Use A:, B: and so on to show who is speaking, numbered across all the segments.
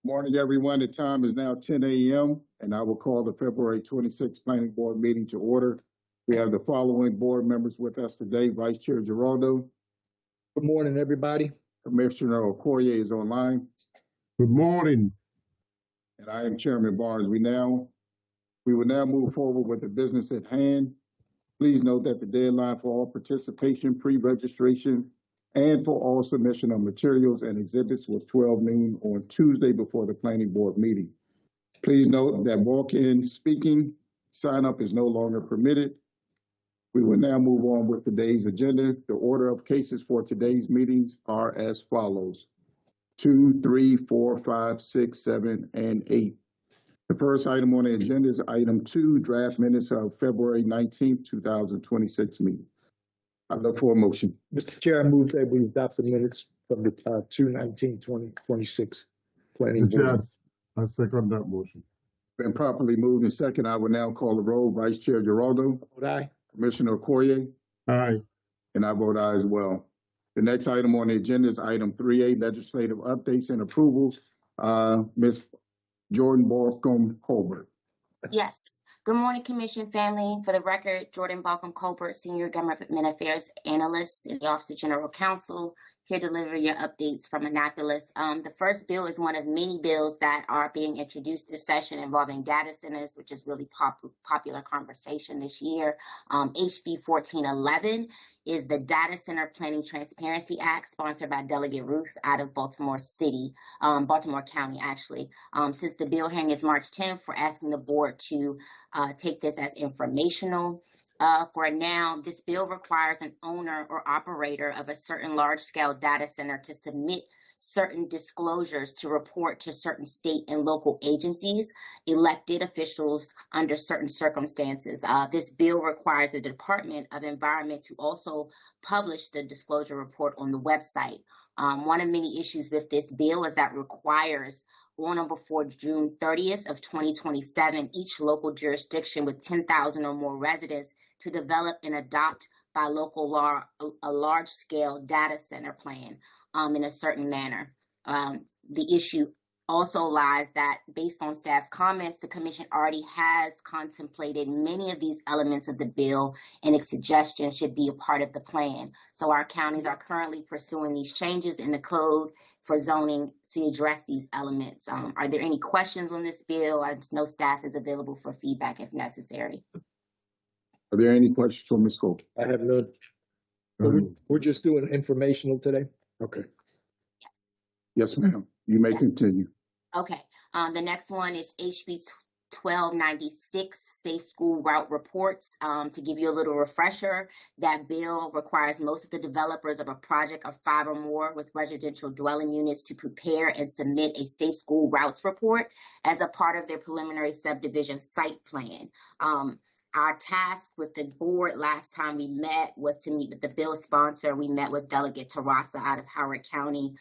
A: Morning, everyone. The time is now 10 a.m. and I will call the February 26th Planning Board meeting to order. We have the following board members with us today. Vice Chair Giraldo.
B: Good morning, everybody.
A: Commissioner Okoye is online.
C: Good morning.
A: And I am Chairman Barnes. We will now move forward with the business at hand. Please note that the deadline for all participation, pre-registration, and for all submission of materials and exhibits was 12 noon on Tuesday before the Planning Board meeting. Please note that walk-in speaking sign-up is no longer permitted. We will now move on with today's agenda. The order of cases for today's meetings are as follows: 2, 3, 4, 5, 6, 7, and 8. The first item on the agenda is item 2, draft minutes of February 19th, 2026 meeting. I look for a motion.
B: Mr. Chair, I move that we adopt the minutes from the 2/19/2026 Planning
C: Mr. Chair,
B: Board.
C: I second that motion.
A: Been properly moved and second. I will now call the roll. Vice Chair Giraldo.
B: Vote aye.
A: Commissioner Okoye.
C: Aye.
A: And I vote aye as well. The next item on the agenda is item 3A, legislative updates and approvals. Ms. Jordan Balcom Colbert.
D: Yes. Good morning, Commission family. For the record, Jordan Balcom Colbert, Senior Government Affairs Analyst in the Office of General Counsel, here to deliver your updates from Annapolis. The first bill is one of many bills that are being introduced this session involving data centers, which is really popular conversation this year. HB 1411 is the Data Center Planning Transparency Act, sponsored by Delegate Ruth out of Baltimore County, actually. Since the bill hearing is March 10th, we're asking the board to take this as informational. For now, this bill requires an owner or operator of a certain large-scale data center to submit certain disclosures to report to certain state and local agencies, elected officials under certain circumstances. This bill requires the Department of Environment to also publish the disclosure report on the website. One of many issues with this bill is that requires on or before June 30th of 2027, each local jurisdiction with 10,000 or more residents to develop and adopt by local law a large-scale data center plan in a certain manner. The issue also lies that based on staff's comments, the commission already has contemplated many of these elements of the bill and its suggestions should be a part of the plan. So our counties are currently pursuing these changes in the code for zoning to address these elements. Are there any questions on this bill? I know staff is available for feedback if necessary.
A: Are there any questions for Ms. Colbert?
B: I have none. We're just doing informational today? Okay.
D: Yes.
A: Yes, ma'am. You may continue.
D: Okay. The next one is HB 1296, Safe School Route Reports. To give you a little refresher, that bill requires most of the developers of a project of 5 or more with residential dwelling units to prepare and submit a Safe School Routes Report as a part of their preliminary subdivision site plan. Our task with the board last time we met was to meet with the bill sponsor. We met with Delegate Terrassa out of Howard County.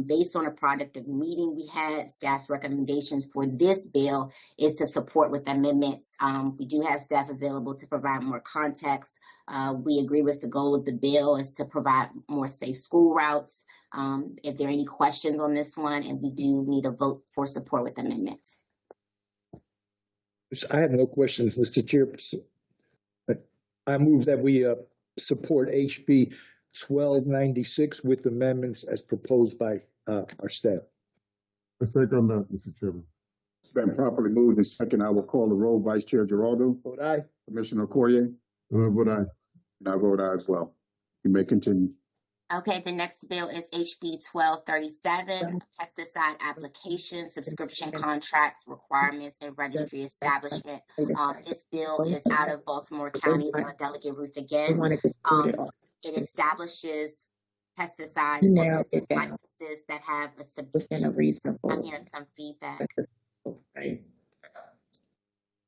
D: Based on a product of meeting we had, staff's recommendations for this bill is to support with amendments. We do have staff available to provide more context. We agree with the goal of the bill is to provide more safe school routes. If there are any questions on this one, and we do need a vote for support with amendments.
B: I have no questions, Mr. Chair. I move that we support HB 1296 with amendments as proposed by our staff.
C: I second that, Mr. Chairman.
A: It's been properly moved and second. I will call the roll. Vice Chair Giraldo.
B: Vote aye.
A: Commissioner Okoye.
C: And I vote aye.
A: And I vote aye as well. You may continue.
D: Okay, the next bill is HB 1237, pesticide application, subscription contracts, requirements, and registry establishment. This bill is out of Baltimore County, Delegate Ruth again. It establishes pesticides or licenses that have a I'm hearing some feedback.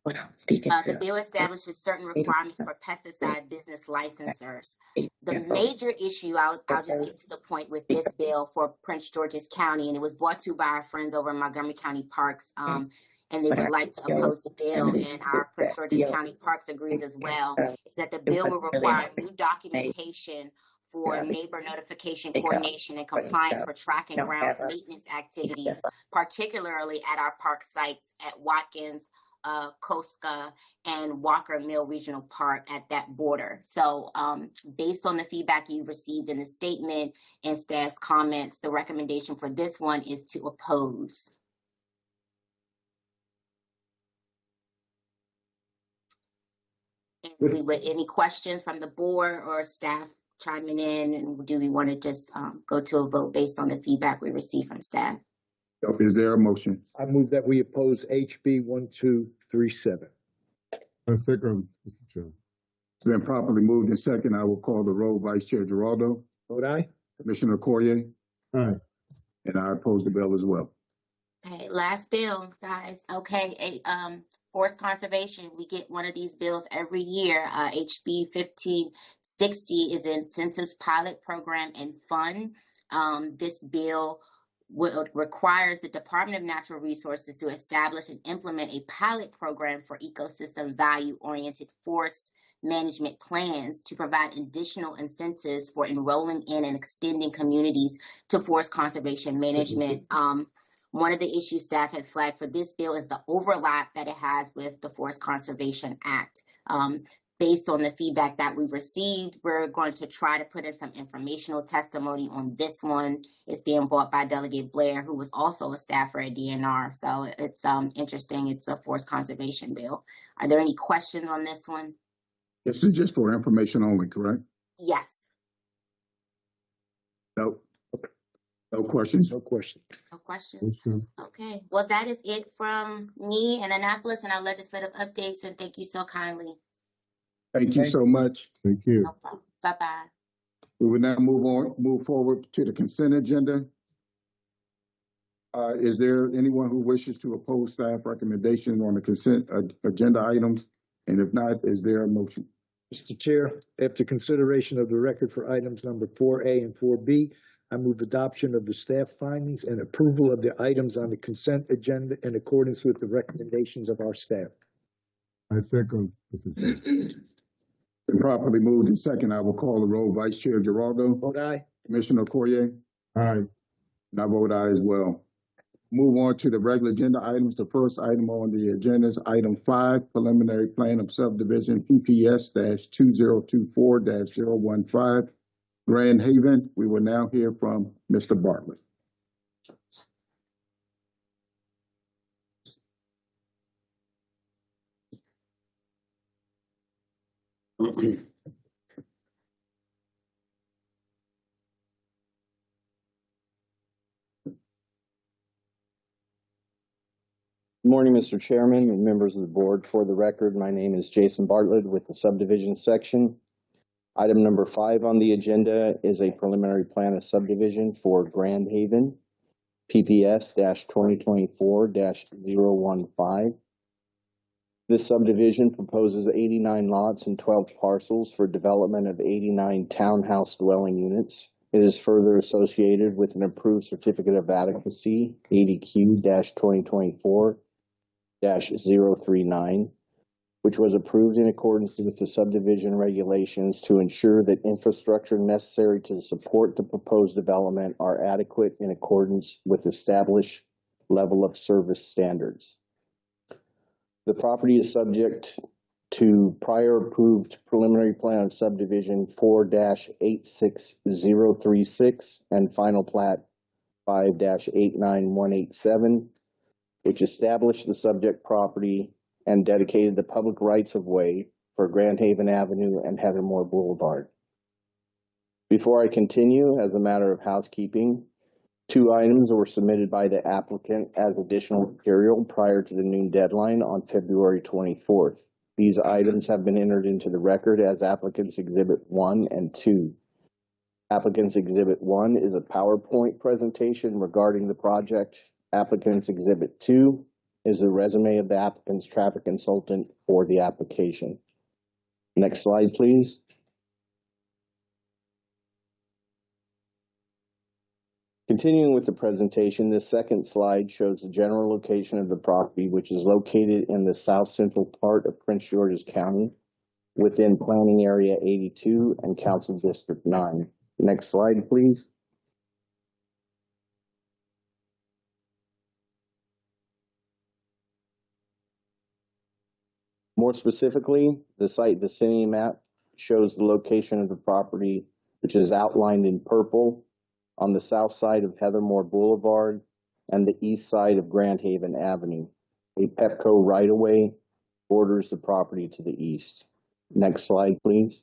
D: The bill establishes certain requirements for pesticide business licensors. The major issue, I'll just get to the point with this bill for Prince George's County, and it was brought to by our friends over in Montgomery County Parks, and they would like to oppose the bill, and our Prince George's County Parks agrees as well, is that the bill will require new documentation for neighbor notification coordination and compliance for track and grounds maintenance activities, particularly at our park sites at Watkins, Koska, and Walker Mill Regional Park at that border. So based on the feedback you received in the statement and staff's comments, the recommendation for this one is to oppose. And we would, any questions from the board or staff chiming in, and do we want to just go to a vote based on the feedback we received from staff?
A: Is there a motion?
B: I move that we oppose HB 1237.
C: I second, Mr. Chairman.
A: It's been properly moved and second. I will call the roll. Vice Chair Giraldo,
B: Vote aye.
A: Commissioner Corrier,
C: Aye.
A: and I oppose the bill as well.
D: Okay, last bill, guys. Okay, forest conservation. We get one of these bills every year. HB 1560 is an incentives pilot program and fund. This bill requires the Department of Natural Resources to establish and implement a pilot program for ecosystem value-oriented forest management plans to provide additional incentives for enrolling in and extending communities to forest conservation management. One of the issues staff had flagged for this bill is the overlap that it has with the Forest Conservation Act. Based on the feedback that we received, we're going to try to put in some informational testimony on this one. It's being brought by Delegate Blair, who was also a staffer at DNR. So it's interesting. It's a forest conservation bill. Are there any questions on this one?
A: This is just for information only, correct?
D: Yes.
A: No. No questions?
B: No question.
D: No questions? Okay. Well, that is it from me and Annapolis and our legislative updates. And thank you so kindly.
A: Thank you so much.
C: Thank you.
D: No problem. Bye-bye.
A: We will now move forward to the consent agenda. Is there anyone who wishes to oppose staff recommendation on the consent agenda items? And if not, is there a motion?
B: Mr. Chair, after consideration of the record for items number 4A and 4B, I move adoption of the staff findings and approval of the items on the consent agenda in accordance with the recommendations of our staff.
C: I second, Mr. Chairman.
A: Been properly moved and second. I will call the roll. Vice Chair Giraldo,
B: Vote aye.
A: Commissioner Corrier,
C: Aye.
A: and I vote aye as well. Move on to the regular agenda items. The first item on the agenda is item 5, preliminary plan of subdivision PPS-2024-015, Grand Haven. We will now hear from Mr. Bartlett.
E: Good morning, Mr. Chairman and members of the board. For the record, my name is Jason Bartlett with the subdivision section. Item number 5 on the agenda is a preliminary plan of subdivision for Grand Haven, PPS-2024-015. This subdivision proposes 89 lots and 12 parcels for development of 89 townhouse dwelling units. It is further associated with an approved certificate of adequacy, ADQ-2024-039, which was approved in accordance with the subdivision regulations to ensure that infrastructure necessary to support the proposed development are adequate in accordance with established level of service standards. The property is subject to prior approved preliminary plan of subdivision 4-86036 and final plat 5-89187, which established the subject property and dedicated the public rights of way for Grand Haven Avenue and Heathermore Boulevard. Before I continue, as a matter of housekeeping, 2 items were submitted by the applicant as additional material prior to the noon deadline on February 24th. These items have been entered into the record as Applicants Exhibit 1 and 2. Applicants Exhibit 1 is a PowerPoint presentation regarding the project. Applicants Exhibit 2 is a resume of the applicant's traffic consultant for the application. Next slide, please. Continuing with the presentation, this second slide shows the general location of the property, which is located in the south central part of Prince George's County within Planning Area 82 and Council District 9. Next slide, please. More specifically, the site vicinity map shows the location of the property, which is outlined in purple on the south side of Heathermore Boulevard and the east side of Grand Haven Avenue. A Pepco right-of-way borders the property to the east. Next slide, please.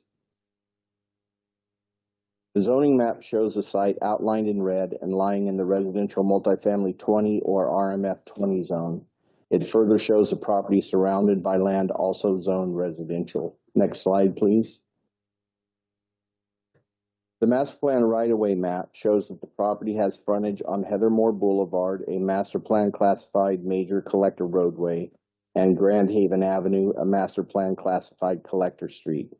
E: The zoning map shows the site outlined in red and lying in the residential multifamily 20 or RMF 20 zone. It further shows the property surrounded by land also zoned residential. Next slide, please. The master plan right-of-way map shows that the property has frontage on Heathermore Boulevard, a master plan classified major collector roadway, and Grand Haven Avenue, a master plan classified collector street.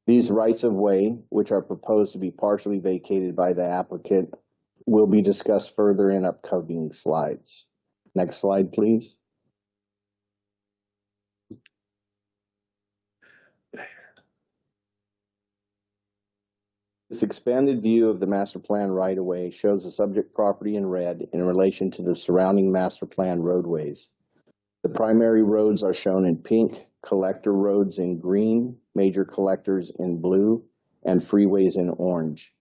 E: These rights of way, which are proposed to be partially vacated by the applicant, will be discussed further in upcoming slides. Next slide, please. This expanded view of the master plan right-of-way shows the subject property in red in relation to the surrounding master plan roadways. The primary roads are shown in pink, collector roads in green, major collectors in blue, and freeways in orange.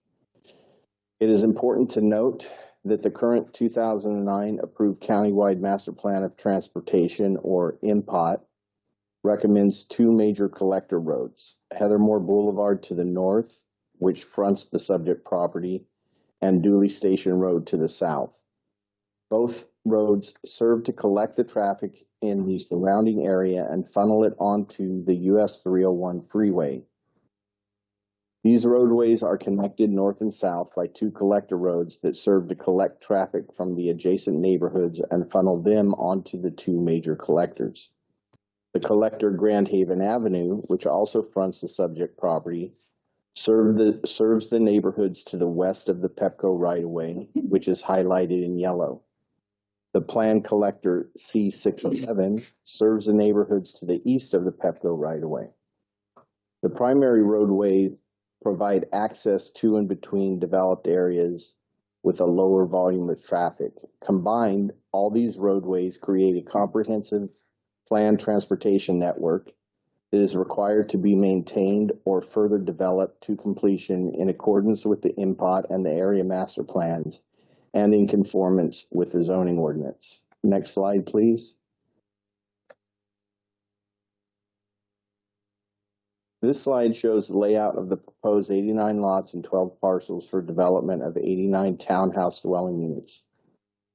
E: It is important to note that the current 2009 approved countywide master plan of transportation, or MPOT, recommends two major collector roads, Heathermore Boulevard to the north, which fronts the subject property, and Dooley Station Road to the south. Both roads serve to collect the traffic in the surrounding area and funnel it onto the US 301 freeway. These roadways are connected north and south by two collector roads that serve to collect traffic from the adjacent neighborhoods and funnel them onto the two major collectors. The collector Grand Haven Avenue, which also fronts the subject property, serves the neighborhoods to the west of the Pepco right-of-way, which is highlighted in yellow. The planned collector C611 serves the neighborhoods to the east of the Pepco right-of-way. The primary roadways provide access to and between developed areas with a lower volume of traffic. Combined, all these roadways create a comprehensive planned transportation network that is required to be maintained or further developed to completion in accordance with the MPOT and the area master plans and in conformance with the zoning ordinance. Next slide, please. This slide shows the layout of the proposed 89 lots and 12 parcels for development of 89 townhouse dwelling units.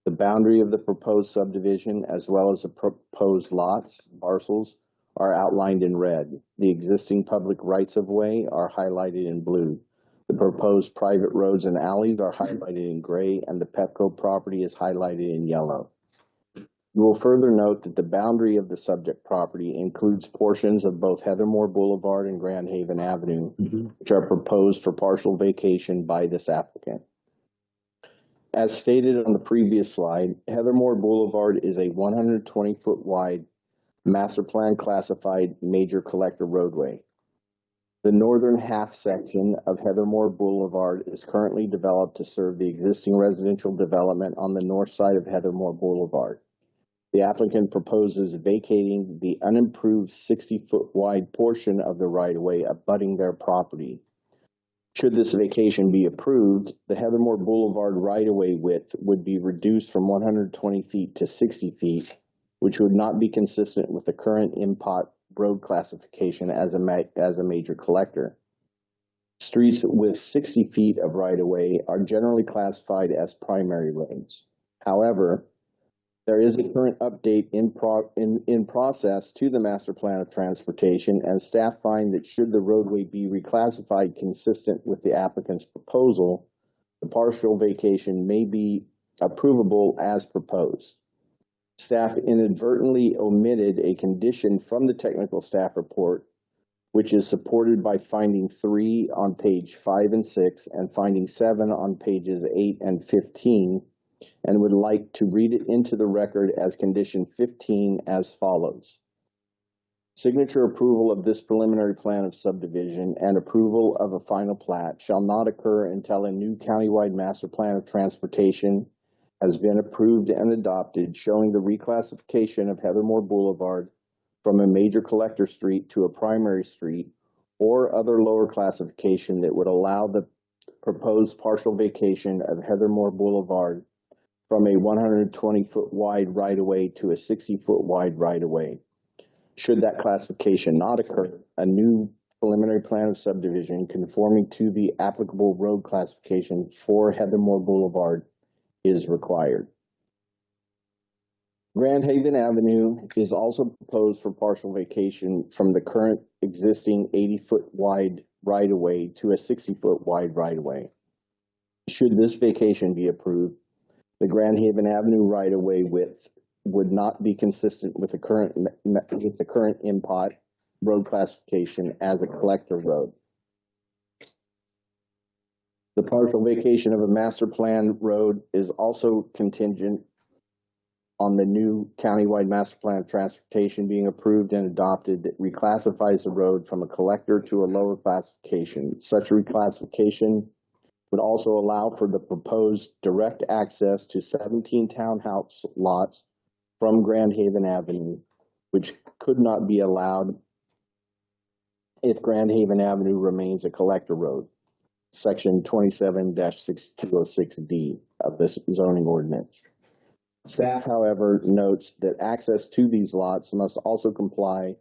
E: The boundary of the proposed subdivision, as well as the proposed lots, parcels, are outlined in red. The existing public rights of way are highlighted in blue. The proposed private roads and alleys are highlighted in gray, and the Pepco property is highlighted in yellow. You will further note that the boundary of the subject property includes portions of both Heathermore Boulevard and Grand Haven Avenue, which are proposed for partial vacation by this applicant. As stated on the previous slide, Heathermore Boulevard is a 120-foot wide master plan classified major collector roadway. The northern half section of Heathermore Boulevard is currently developed to serve the existing residential development on the north side of Heathermore Boulevard. The applicant proposes vacating the unimproved 60-foot wide portion of the right-of-way abutting their property. Should this vacation be approved, the Heathermore Boulevard right-of-way width would be reduced from 120 feet to 60 feet, which would not be consistent with the current MPOT road classification as a major collector. Streets with 60 feet of right-of-way are generally classified as primary roads. However, there is a current update in process to the master plan of transportation, and staff find that should the roadway be reclassified consistent with the applicant's proposal, the partial vacation may be approvable as proposed. Staff inadvertently omitted a condition from the technical staff report, which is supported by finding 3 on page 5 and 6 and finding 7 on pages 8 and 15, and would like to read it into the record as condition 15 as follows. Signature approval of this preliminary plan of subdivision and approval of a final plat shall not occur until a new countywide master plan of transportation has been approved and adopted, showing the reclassification of Heathermore Boulevard from a major collector street to a primary street or other lower classification that would allow the proposed partial vacation of Heathermore Boulevard from a 120-foot wide right-of-way to a 60-foot wide right-of-way. Should that classification not occur, a new preliminary plan of subdivision conforming to the applicable road classification for Heathermore Boulevard is required. Grand Haven Avenue is also proposed for partial vacation from the current existing 80-foot wide right-of-way to a 60-foot wide right-of-way. Should this vacation be approved, the Grand Haven Avenue right-of-way width would not be consistent with the current MPOT road classification as a collector road. The partial vacation of a master plan road is also contingent on the new countywide master plan of transportation being approved and adopted that reclassifies the road from a collector to a lower classification. Such a reclassification would also allow for the proposed direct access to 17 townhouse lots from Grand Haven Avenue, which could not be allowed if Grand Haven Avenue remains a collector road. Section 27-6206D of this zoning ordinance. Staff, however, notes that access to these lots must also comply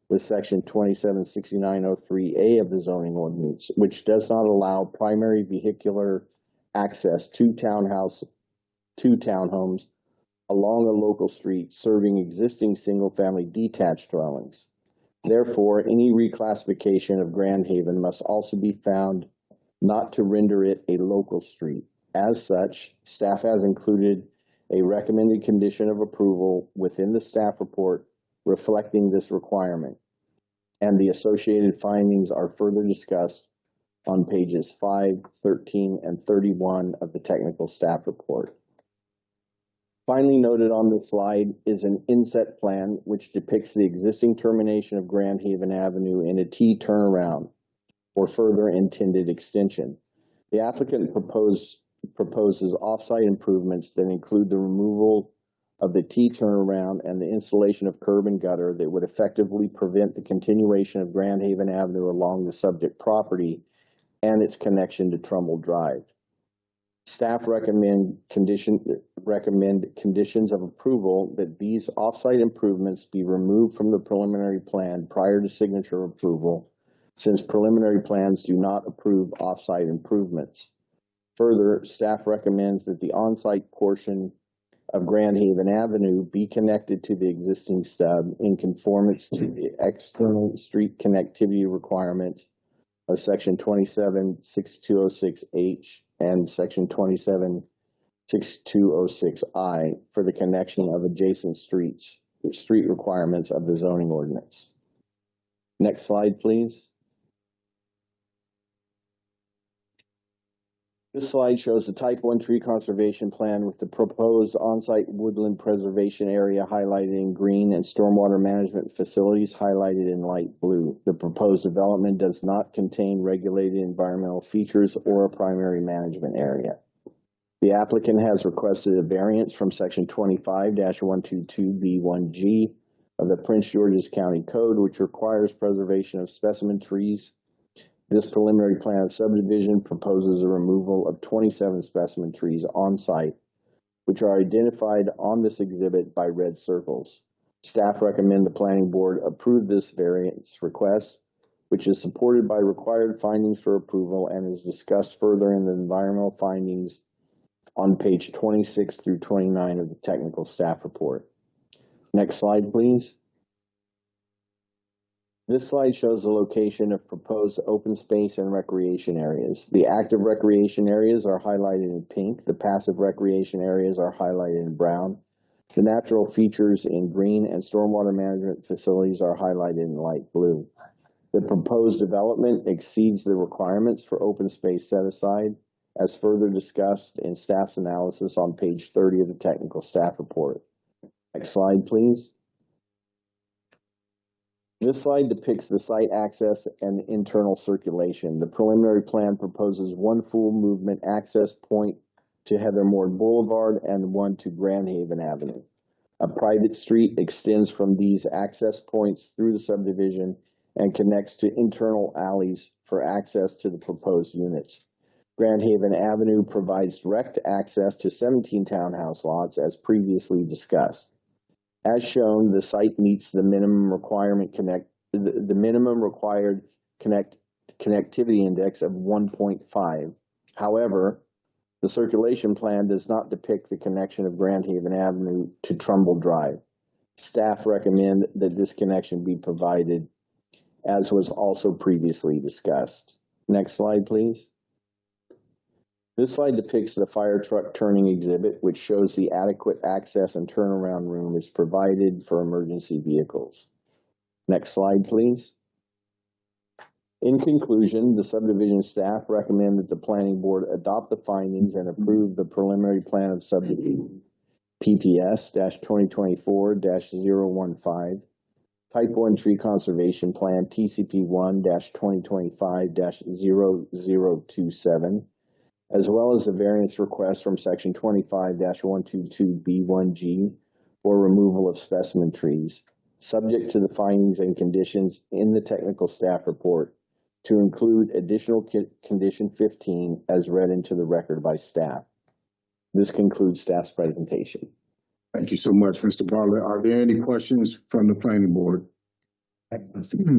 E: with section 276903A of the zoning ordinance, which does not allow primary vehicular access to townhomes along a local street serving existing single-family detached dwellings. Therefore, any reclassification of Grand Haven must also be found not to render it a local street. As such, staff has included a recommended condition of approval within the staff report reflecting this requirement, and the associated findings are further discussed on pages 5, 13, and 31 of the technical staff report. Finally noted on this slide is an inset plan which depicts the existing termination of Grand Haven Avenue in a T turnaround or further intended extension. The applicant proposes off-site improvements that include the removal of the T turnaround and the installation of curb and gutter that would effectively prevent the continuation of Grand Haven Avenue along the subject property and its connection to Trumbull Drive. Staff recommend conditions of approval that these off-site improvements be removed from the preliminary plan prior to signature approval, since preliminary plans do not approve off-site improvements. Further, staff recommends that the on-site portion of Grand Haven Avenue be connected to the existing stub in conformance to the external street connectivity requirements of section 276206H and section 276206I for the connection of adjacent streets, street requirements of the zoning ordinance. Next slide, please. This slide shows the type 1 tree conservation plan with the proposed on-site woodland preservation area highlighted in green and stormwater management facilities highlighted in light blue. The proposed development does not contain regulated environmental features or a primary management area. The applicant has requested a variance from section 25-122B1G of the Prince George's County Code, which requires preservation of specimen trees. This preliminary plan of subdivision proposes a removal of 27 specimen trees on site, which are identified on this exhibit by red circles. Staff recommend the planning board approve this variance request, which is supported by required findings for approval and is discussed further in the environmental findings on page 26 through 29 of the technical staff report. Next slide, please. This slide shows the location of proposed open space and recreation areas. The active recreation areas are highlighted in pink. The passive recreation areas are highlighted in brown. The natural features in green and stormwater management facilities are highlighted in light blue. The proposed development exceeds the requirements for open space set aside, as further discussed in staff's analysis on page 30 of the technical staff report. Next slide, please. This slide depicts the site access and internal circulation. The preliminary plan proposes one full movement access point to Heathermore Boulevard and one to Grand Haven Avenue. A private street extends from these access points through the subdivision and connects to internal alleys for access to the proposed units. Grand Haven Avenue provides direct access to 17 townhouse lots as previously discussed. As shown, the site meets the minimum required connectivity index of 1.5. However, the circulation plan does not depict the connection of Grand Haven Avenue to Trumbull Drive. Staff recommend that this connection be provided, as was also previously discussed. Next slide, please. This slide depicts the fire truck turning exhibit, which shows the adequate access and turnaround room is provided for emergency vehicles. Next slide, please. In conclusion, the subdivision staff recommend that the planning board adopt the findings and approve the preliminary plan of subdivision PPS-2024-015, Type 1 Tree Conservation Plan TCP1-2025-0027, as well as the variance request from section 25-122B1G for removal of specimen trees, subject to the findings and conditions in the technical staff report, to include additional condition 15 as read into the record by staff. This concludes staff's presentation.
A: Thank you so much, Mr. Bartlett. Are there any questions from the planning board?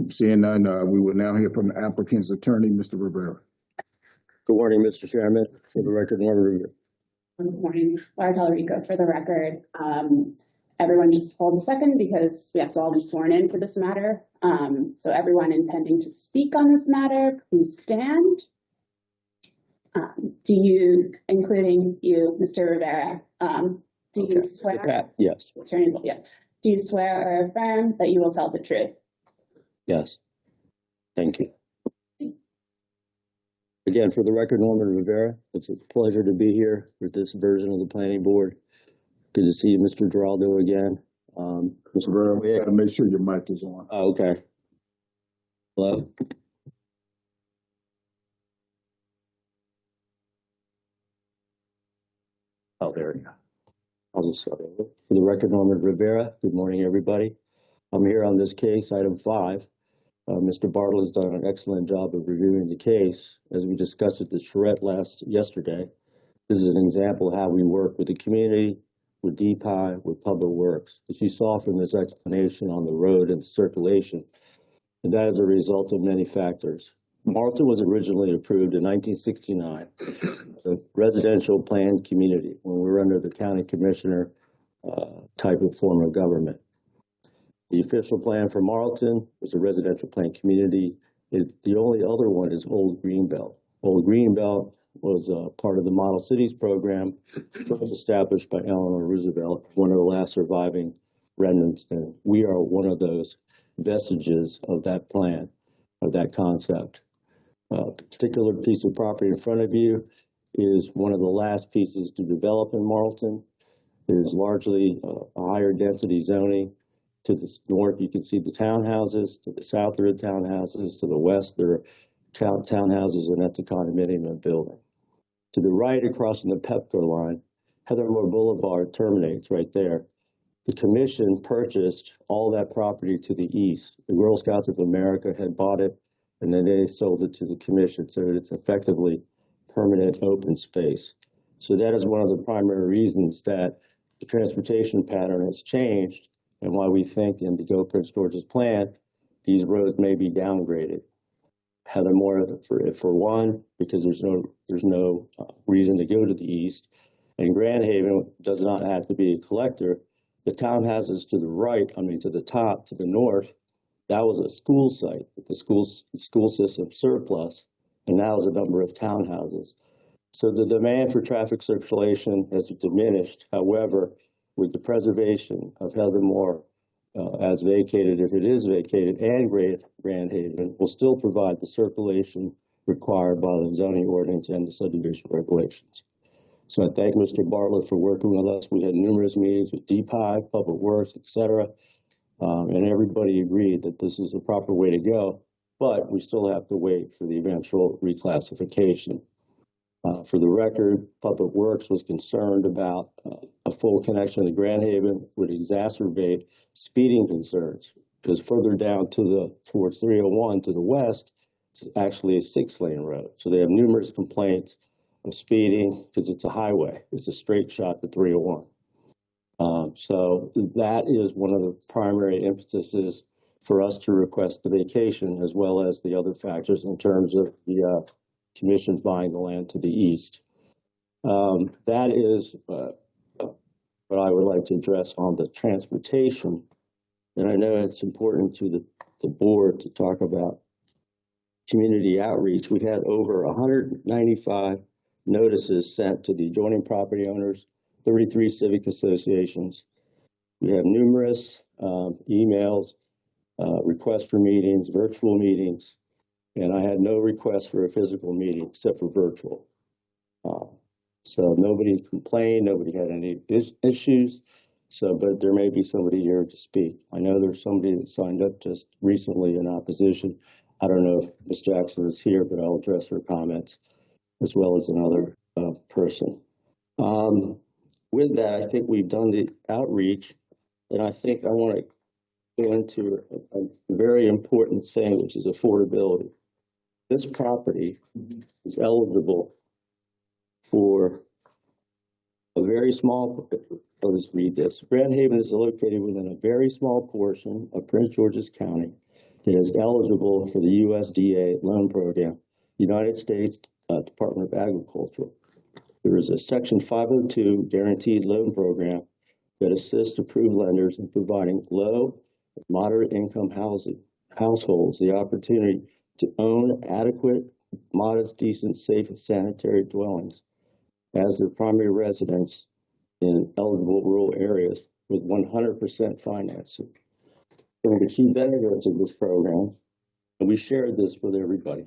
A: Seeing none, we will now hear from the applicant's attorney, Mr. Rivera.
F: Good morning, Mr. Chairman. For the record, Laura Rivera.
G: Good morning, Laura Tallarico for the record. Everyone just hold a second because we have to all be sworn in for this matter. So everyone intending to speak on this matter, please stand. Do you, including you, Mr. Rivera, do you swear?
F: Yes.
G: Yeah. Do you swear or affirm that you will tell the truth?
F: Yes. Thank you. Again, for the record, Norman Rivera. It's a pleasure to be here with this version of the planning board. Good to see you, Mr. Geraldo, again.
A: Mr. Rivera, we gotta make sure your mic is on.
F: Oh, okay. Hello? Oh, there we go. I'll just start over. For the record, Norman Rivera. Good morning, everybody. I'm here on this case, item 5. Mr. Bartlett has done an excellent job of reviewing the case. As we discussed at the charrette yesterday, this is an example of how we work with the community, with DPI, with Public Works. As you saw from this explanation on the road and circulation, and that is a result of many factors. Marlton was originally approved in 1969 as a residential planned community when we were under the county commissioner type of form of government. The official plan for Marlton was a residential planned community. The only other one is Old Greenbelt. Old Greenbelt was part of the Model Cities program, first established by Eleanor Roosevelt, one of the last surviving remnants, and we are one of those vestiges of that plan, of that concept. The particular piece of property in front of you is one of the last pieces to develop in Marlton. It is largely a higher density zoning. To the north, you can see the townhouses. To the south, there are townhouses. To the west, there are townhouses, and that's a condominium building. To the right, across from the Pepco line, Heathermore Boulevard terminates right there. The commission purchased all that property to the east. The Girl Scouts of America had bought it, and then they sold it to the commission, so it's effectively permanent open space. So that is one of the primary reasons that the transportation pattern has changed, and why we think in the Go Prince George's plan, these roads may be downgraded. Heathermore, for one, because there's no reason to go to the east, and Grand Haven does not have to be a collector. The townhouses to the right, to the top, to the north, that was a school site, the school system surplus, and now is a number of townhouses. So the demand for traffic circulation has diminished. However, with the preservation of Heathermore as vacated, if it is vacated, and Grand Haven will still provide the circulation required by the zoning ordinance and the subdivision regulations. So I thank Mr. Bartlett for working with us. We had numerous meetings with DPI, Public Works, etc. And everybody agreed that this is the proper way to go, but we still have to wait for the eventual reclassification. For the record, Public Works was concerned about a full connection to Grand Haven would exacerbate speeding concerns, because further down towards 301 to the west, it's actually a 6-lane road. So they have numerous complaints of speeding because it's a highway. It's a straight shot to 301. So that is one of the primary impetuses for us to request the vacation, as well as the other factors in terms of the commission's buying the land to the east. That is what I would like to address on the transportation. And I know it's important to the board to talk about community outreach. We've had over 195 notices sent to the adjoining property owners, 33 civic associations. We have numerous emails, requests for meetings, virtual meetings, and I had no request for a physical meeting except for virtual. So nobody complained, nobody had any issues. So, but there may be somebody here to speak. I know there's somebody that signed up just recently in opposition. I don't know if Ms. Jackson is here, but I'll address her comments as well as another person. With that, I think we've done the outreach, and I think I want to go into a very important thing, which is affordability. This property is eligible for a very small, let's read this. Grand Haven is located within a very small portion of Prince George's County that is eligible for the USDA loan program, United States Department of Agriculture. There is a Section 502 guaranteed loan program that assists approved lenders in providing low and moderate income households the opportunity to own adequate, modest, decent, safe, and sanitary dwellings as their primary residence in eligible rural areas with 100% financing. One of the key benefits of this program, and we shared this with everybody,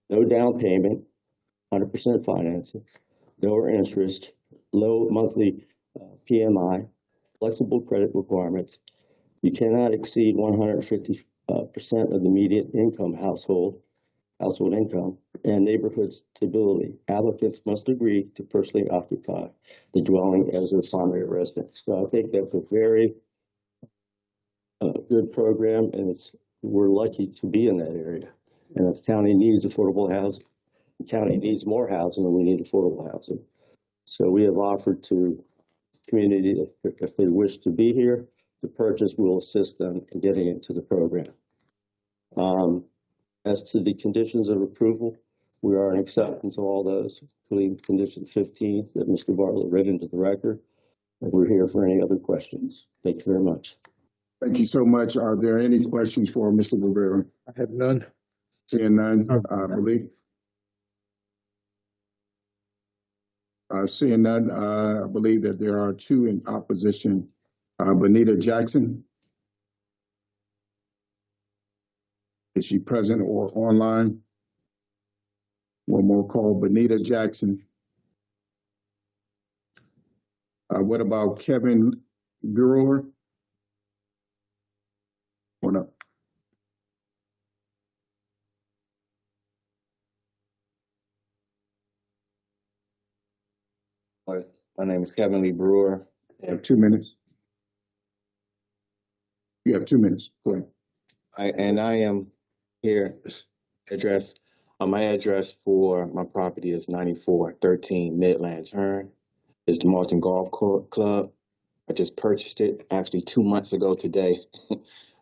F: no down payment, 100% financing, lower interest, low monthly PMI, flexible credit requirements. You cannot exceed 150% of the median income household income, and neighborhood stability. Applicants must agree to personally occupy the dwelling as their primary residence. So I think that's a very good program, and we're lucky to be in that area. And if the county needs affordable housing, the county needs more housing, and we need affordable housing. So we have offered to community, if they wish to be here, to purchase, we'll assist them in getting into the program. As to the conditions of approval, we are in acceptance of all those, including condition 15 that Mr. Bartlett read into the record. And we're here for any other questions. Thank you very much.
A: Thank you so much. Are there any questions for Mr. Rivera?
B: I have none.
A: Seeing none, I believe. Seeing none, I believe that there are two in opposition. Bonita Jackson. Is she present or online? One more call, Bonita Jackson. What about Kevin Brewer? Or no?
H: My name is Kevin Lee Brewer.
A: You have 2 minutes. You have 2 minutes. Go ahead.
H: I am here address. My address for my property is 9413 Midland Turn. It's the Martin Golf Club. I just purchased it actually 2 months ago today.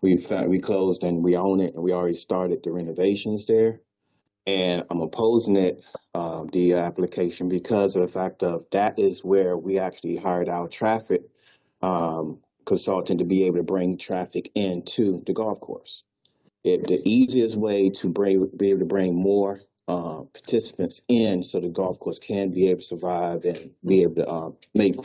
H: we closed and we own it, and we already started the renovations there. And I'm opposing it, the application, because of the fact of that is where we actually hired our traffic consultant to be able to bring traffic into the golf course. The easiest way to be able to bring more participants in so the golf course can be able to survive and be able to make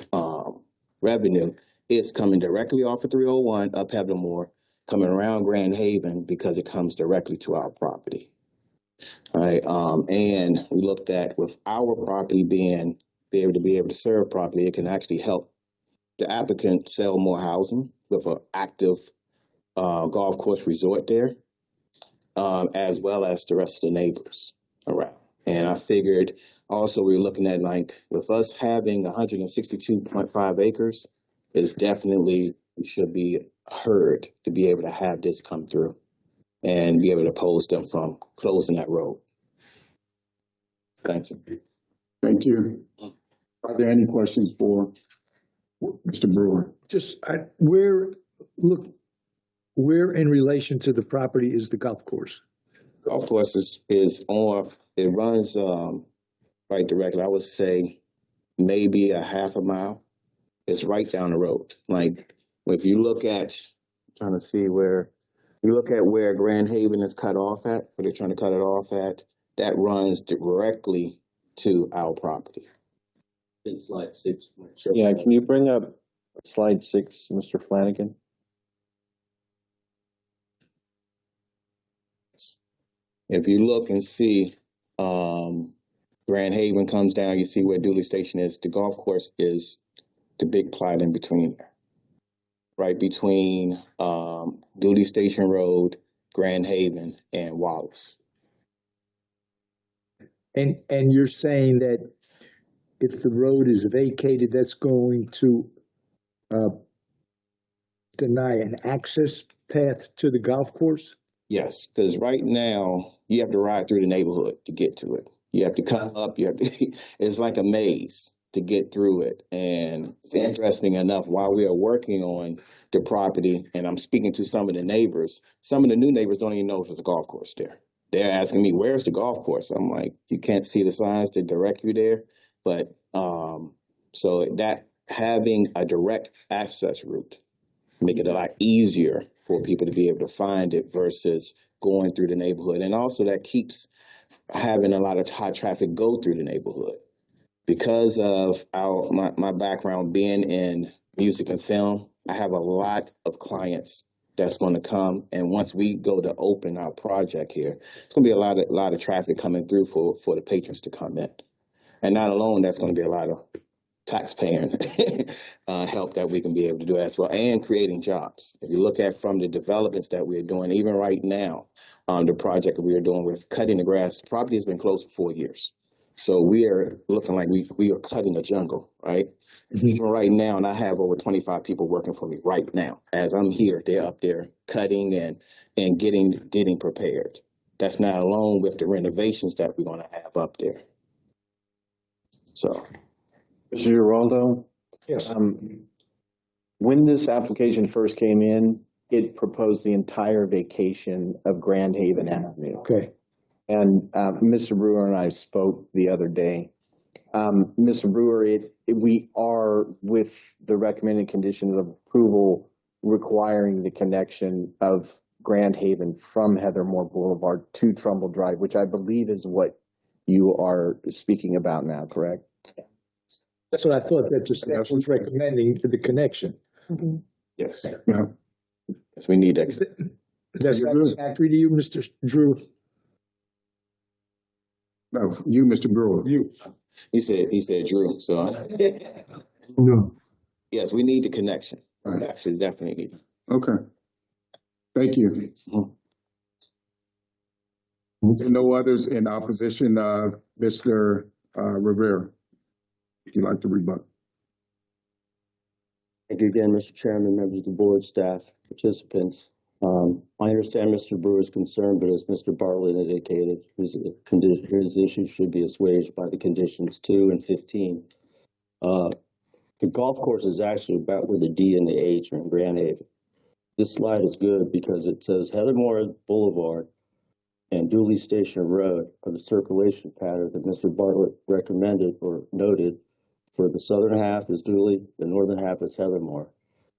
H: revenue is coming directly off of 301 up Heavenmore, coming around Grand Haven, because it comes directly to our property. All right, and we looked at with our property be able to serve properly, it can actually help the applicant sell more housing with an active golf course resort there, as well as the rest of the neighbors around. And I figured also we're looking at, like, with us having 162.5 acres, is definitely should be heard to be able to have this come through and be able to oppose them from closing that road. Thank you.
A: Thank you. Are there any questions for Mr. Brewer?
B: Where in relation to the property is the golf course?
H: Golf course is on, it runs right directly. I would say maybe a half a mile. It's right down the road. Like, if you look at, I'm trying to see where, you look at where Grand Haven is cut off at, where they're trying to cut it off at, that runs directly to our property.
F: It's slide 6.
E: Yeah, can you bring up slide 6, Mr. Flanagan?
H: If you look and see, Grand Haven comes down, you see where Dooley Station is. The golf course is the big plot in between there. Right between Dooley Station Road, Grand Haven, and Wallace.
B: And you're saying that if the road is vacated, that's going to deny an access path to the golf course?
H: Yes, because right now you have to ride through the neighborhood to get to it. You have to come up, you have to, it's like a maze to get through it. And it's interesting enough, while we are working on the property, and I'm speaking to some of the neighbors, some of the new neighbors don't even know if there's a golf course there. They're asking me, where's the golf course? I'm like, you can't see the signs to direct you there. But so that having a direct access route, make it a lot easier for people to be able to find it versus going through the neighborhood. And also that keeps having a lot of high traffic go through the neighborhood. Because of my background being in music and film, I have a lot of clients that's going to come. And once we go to open our project here, it's going to be a lot of traffic coming through for the patrons to come in. And not alone, that's going to be a lot of taxpaying help that we can be able to do as well, and creating jobs. If you look at from the developments that we're doing, even right now, the project that we are doing with cutting the grass, the property has been closed for 4 years. So we are looking like we are cutting a jungle, right? Mm-hmm. Even right now, and I have over 25 people working for me right now. As I'm here, they're up there cutting and getting prepared. That's not alone with the renovations that we're going to have up there. So.
E: Mr. Giraldo?
B: Yes.
E: When this application first came in, it proposed the entire vacation of Grand Haven Avenue.
B: Okay.
E: And Mr. Brewer and I spoke the other day. Mr. Brewer, we are, with the recommended conditions of approval, requiring the connection of Grand Haven from Heathermore Boulevard to Trumbull Drive, which I believe is what you are speaking about now, correct?
B: That's what I thought, that the staff was recommending for the connection.
D: Mm-hmm.
H: Yes.
A: Yeah.
H: Yes, we need that.
B: Is that satisfactory to you, Mr. Drew?
A: No, you, Mr. Brewer, you.
H: He said Drew. So
C: No.
H: yes, we need the connection.
A: Right.
H: Actually, definitely need.
A: Okay. Thank you. No others in opposition of Mr. Rivera. Would you like to rebut?
F: Thank you again, Mr. Chairman, members of the board, staff, participants. I understand Mr. Brewer's concern, but as Mr. Bartlett indicated, his issue should be assuaged by the conditions 2 and 15. The golf course is actually about where the D and the H are in Grand Haven. This slide is good because it says Heathermore Boulevard and Dooley Station Road are the circulation pattern that Mr. Bartlett recommended or noted. For the southern half is Dooley, the northern half is Heathermore.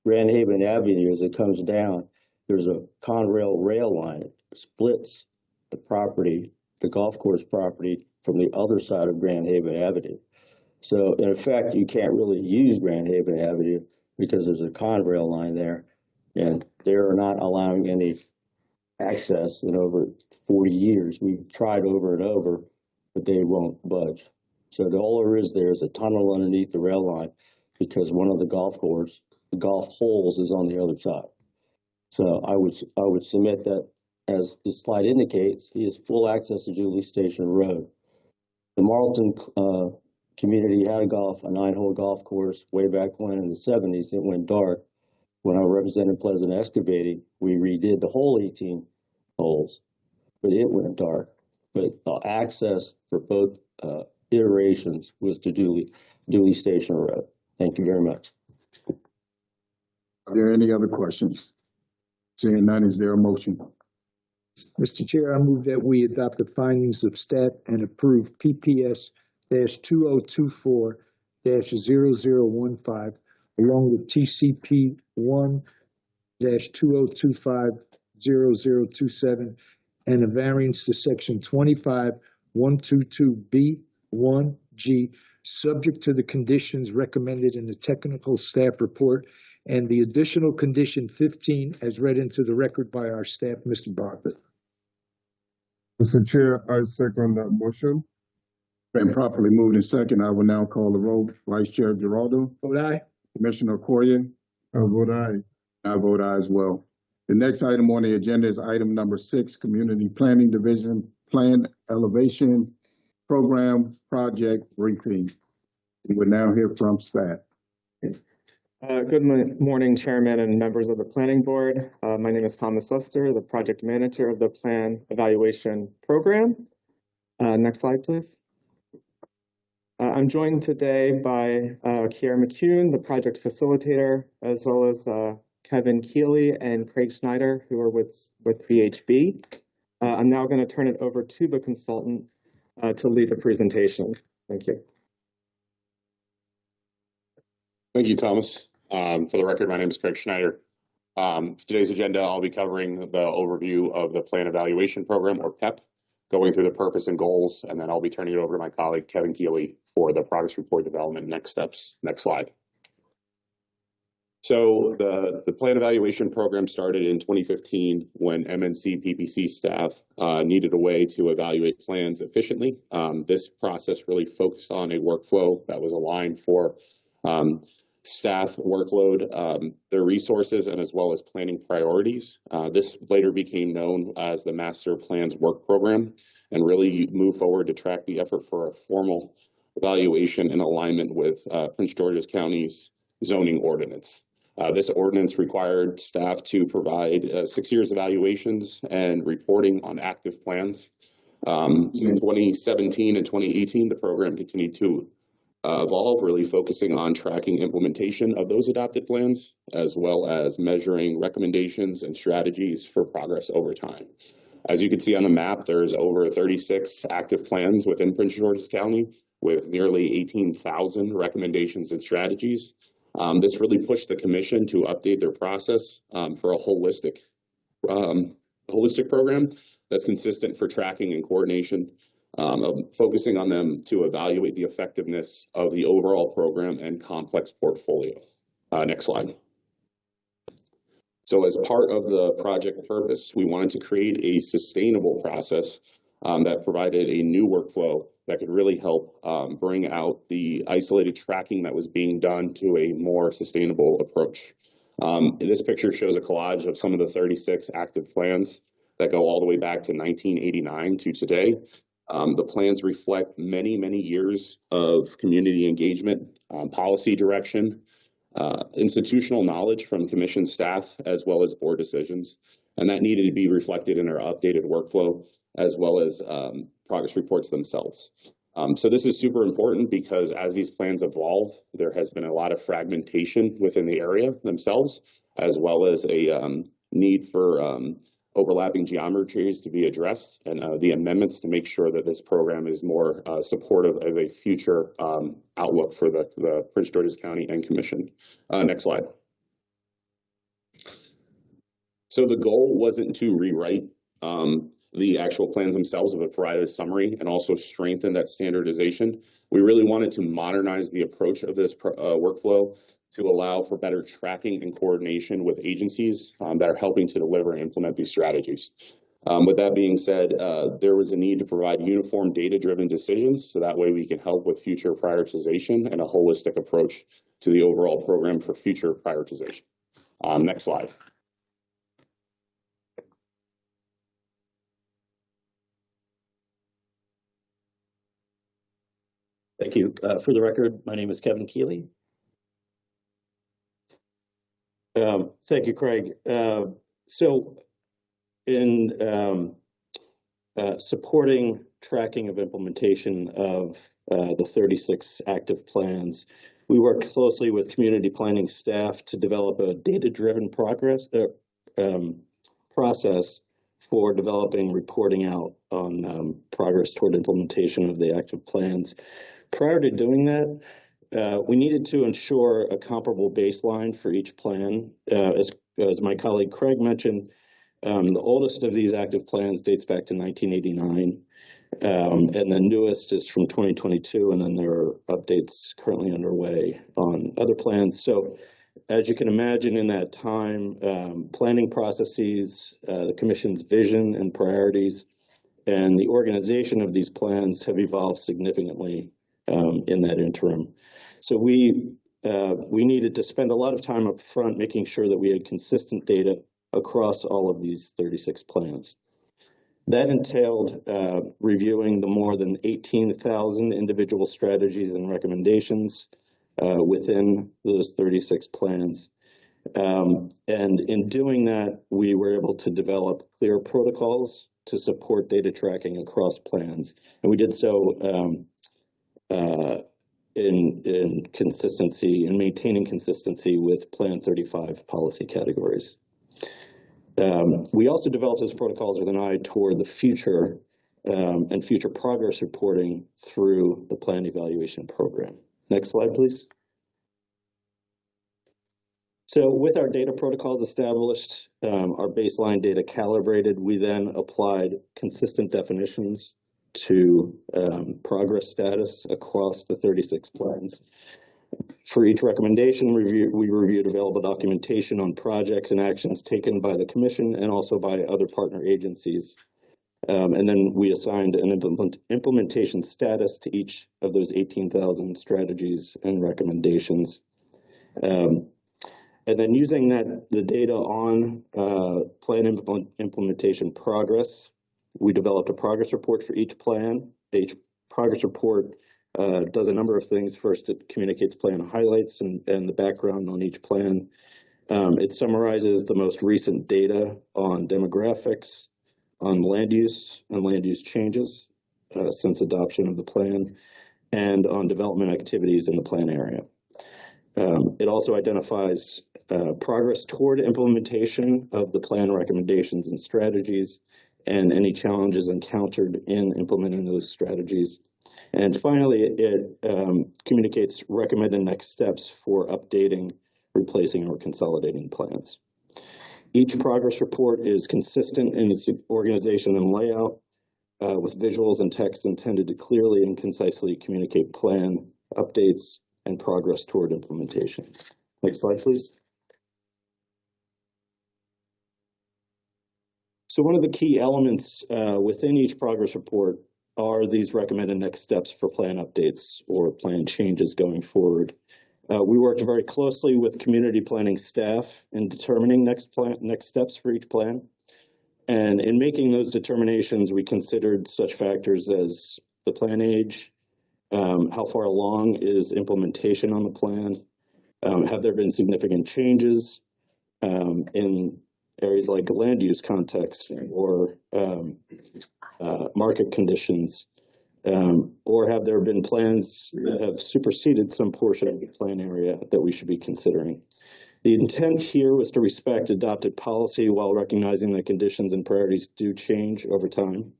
F: Grand Haven Avenue, as it comes down, there's a Conrail rail line that splits the property, the golf course property, from the other side of Grand Haven Avenue. So in effect, you can't really use Grand Haven Avenue because there's a Conrail line there, and they're not allowing any access in over 40 years. We've tried over and over, but they won't budge. So all there is a tunnel underneath the rail line because one of the golf holes is on the other side. So I would submit that, as the slide indicates, he has full access to Julie Station Road. The Marlton community had a 9-hole golf course way back when in the 70s. It went dark. When I represented Pleasant Excavating, we redid the whole 18 holes, but it went dark. But access for both iterations was to Dooley Station Road. Thank you very much.
A: Are there any other questions? Seeing none, is there a motion?
B: Mr. Chair, I move that we adopt the findings of staff and approve PPS-2024-0015 along with TCP 1-2025-0027 and a variance to section 25122B1G, subject to the conditions recommended in the technical staff report and the additional condition 15 as read into the record by our staff, Mr. Bartlett.
C: Mr. Chair, I second that motion.
A: Been properly moved in second. I will now call the roll. Vice Chair Giraldo,
B: Vote aye.
A: Commissioner Corrigan,
C: I vote aye.
A: I vote aye as well. The next item on the agenda is item number 6, Community Planning Division Plan Elevation Program Project Briefing. We will now hear from staff.
I: Good morning, Chairman and members of the Planning Board. My name is Thomas Lester, the Project Manager of the Plan Evaluation Program. Next slide, please. I'm joined today by Kiera McCune, the Project Facilitator, as well as Kevin Keeley and Craig Schneider, who are with VHB. I'm now going to turn it over to the consultant to lead the presentation. Thank you.
J: Thank you, Thomas. For the record, my name is Craig Schneider. For today's agenda, I'll be covering the overview of the Plan Evaluation Program, or PEP, going through the purpose and goals, and then I'll be turning it over to my colleague, Kevin Keeley, for the progress report development next steps. Next slide. So the Plan Evaluation Program started in 2015 when MNC PPC staff needed a way to evaluate plans efficiently. This process really focused on a workflow that was aligned for staff workload, their resources, and as well as planning priorities. This later became known as the Master Plans Work Program, and really moved forward to track the effort for a formal evaluation in alignment with Prince George's County's zoning ordinance. This ordinance required staff to provide 6 years evaluations and reporting on active plans. In 2017 and 2018, the program continued to evolve, really focusing on tracking implementation of those adopted plans, as well as measuring recommendations and strategies for progress over time. As you can see on the map, there's over 36 active plans within Prince George's County with nearly 18,000 recommendations and strategies. This really pushed the commission to update their process for a holistic program that's consistent for tracking and coordination, focusing on them to evaluate the effectiveness of the overall program and complex portfolio. Next slide. So as part of the project purpose, we wanted to create a sustainable process that provided a new workflow that could really help bring out the isolated tracking that was being done to a more sustainable approach. This picture shows a collage of some of the 36 active plans that go all the way back to 1989 to today. The plans reflect many, many years of community engagement, policy direction, institutional knowledge from commission staff, as well as board decisions. And that needed to be reflected in our updated workflow, as well as progress reports themselves. So this is super important because as these plans evolve, there has been a lot of fragmentation within the area themselves, as well as a need for overlapping geometries to be addressed, and the amendments to make sure that this program is more supportive of a future outlook for the Prince George's County and Commission. Next slide. So the goal wasn't to rewrite the actual plans themselves, but provide a summary and also strengthen that standardization. We really wanted to modernize the approach of this workflow to allow for better tracking and coordination with agencies that are helping to deliver and implement these strategies. With that being said, there was a need to provide uniform data-driven decisions so that way we can help with future prioritization and a holistic approach to the overall program for future prioritization. Next slide.
K: Thank you. For the record, my name is Kevin Keeley. Thank you, Craig. So in supporting tracking of implementation of the 36 active plans, we worked closely with community planning staff to develop a data-driven process for developing reporting out on progress toward implementation of the active plans. Prior to doing that, we needed to ensure a comparable baseline for each plan. As my colleague Craig mentioned, the oldest of these active plans dates back to 1989, and the newest is from 2022, and then there are updates currently underway on other plans. So as you can imagine, in that time, planning processes, the Commission's vision and priorities, and the organization of these plans have evolved significantly in that interim. So we needed to spend a lot of time up front making sure that we had consistent data across all of these 36 plans. That entailed reviewing the more than 18,000 individual strategies and recommendations within those 36 plans. And in doing that, we were able to develop clear protocols to support data tracking across plans. And we did so in consistency and maintaining consistency with Plan 35 policy categories. We also developed those protocols with an eye toward the future and future progress reporting through the plan evaluation program. Next slide, please. So with our data protocols established, our baseline data calibrated, we then applied consistent definitions to progress status across the 36 plans. For each recommendation, we reviewed available documentation on projects and actions taken by the Commission and also by other partner agencies. And then we assigned an implementation status to each of those 18,000 strategies and recommendations. And then using the data on plan implementation progress, we developed a progress report for each plan. Each progress report does a number of things. First, it communicates plan highlights and the background on each plan. It summarizes the most recent data on demographics, on land use and land use changes since adoption of the plan, and on development activities in the plan area. It also identifies progress toward implementation of the plan recommendations and strategies and any challenges encountered in implementing those strategies. And finally, it communicates recommended next steps for updating, replacing, or consolidating plans. Each progress report is consistent in its organization and layout, with visuals and text intended to clearly and concisely communicate plan updates and progress toward implementation. Next slide, please. So one of the key elements within each progress report are these recommended next steps for plan updates or plan changes going forward. We worked very closely with community planning staff in determining next steps for each plan. And in making those determinations, we considered such factors as the plan age, how far along is implementation on the plan, have there been significant changes in areas like land use context or market conditions, or have there been plans that have superseded some portion of the plan area that we should be considering. The intent here was to respect adopted policy while recognizing that conditions and priorities do change over time.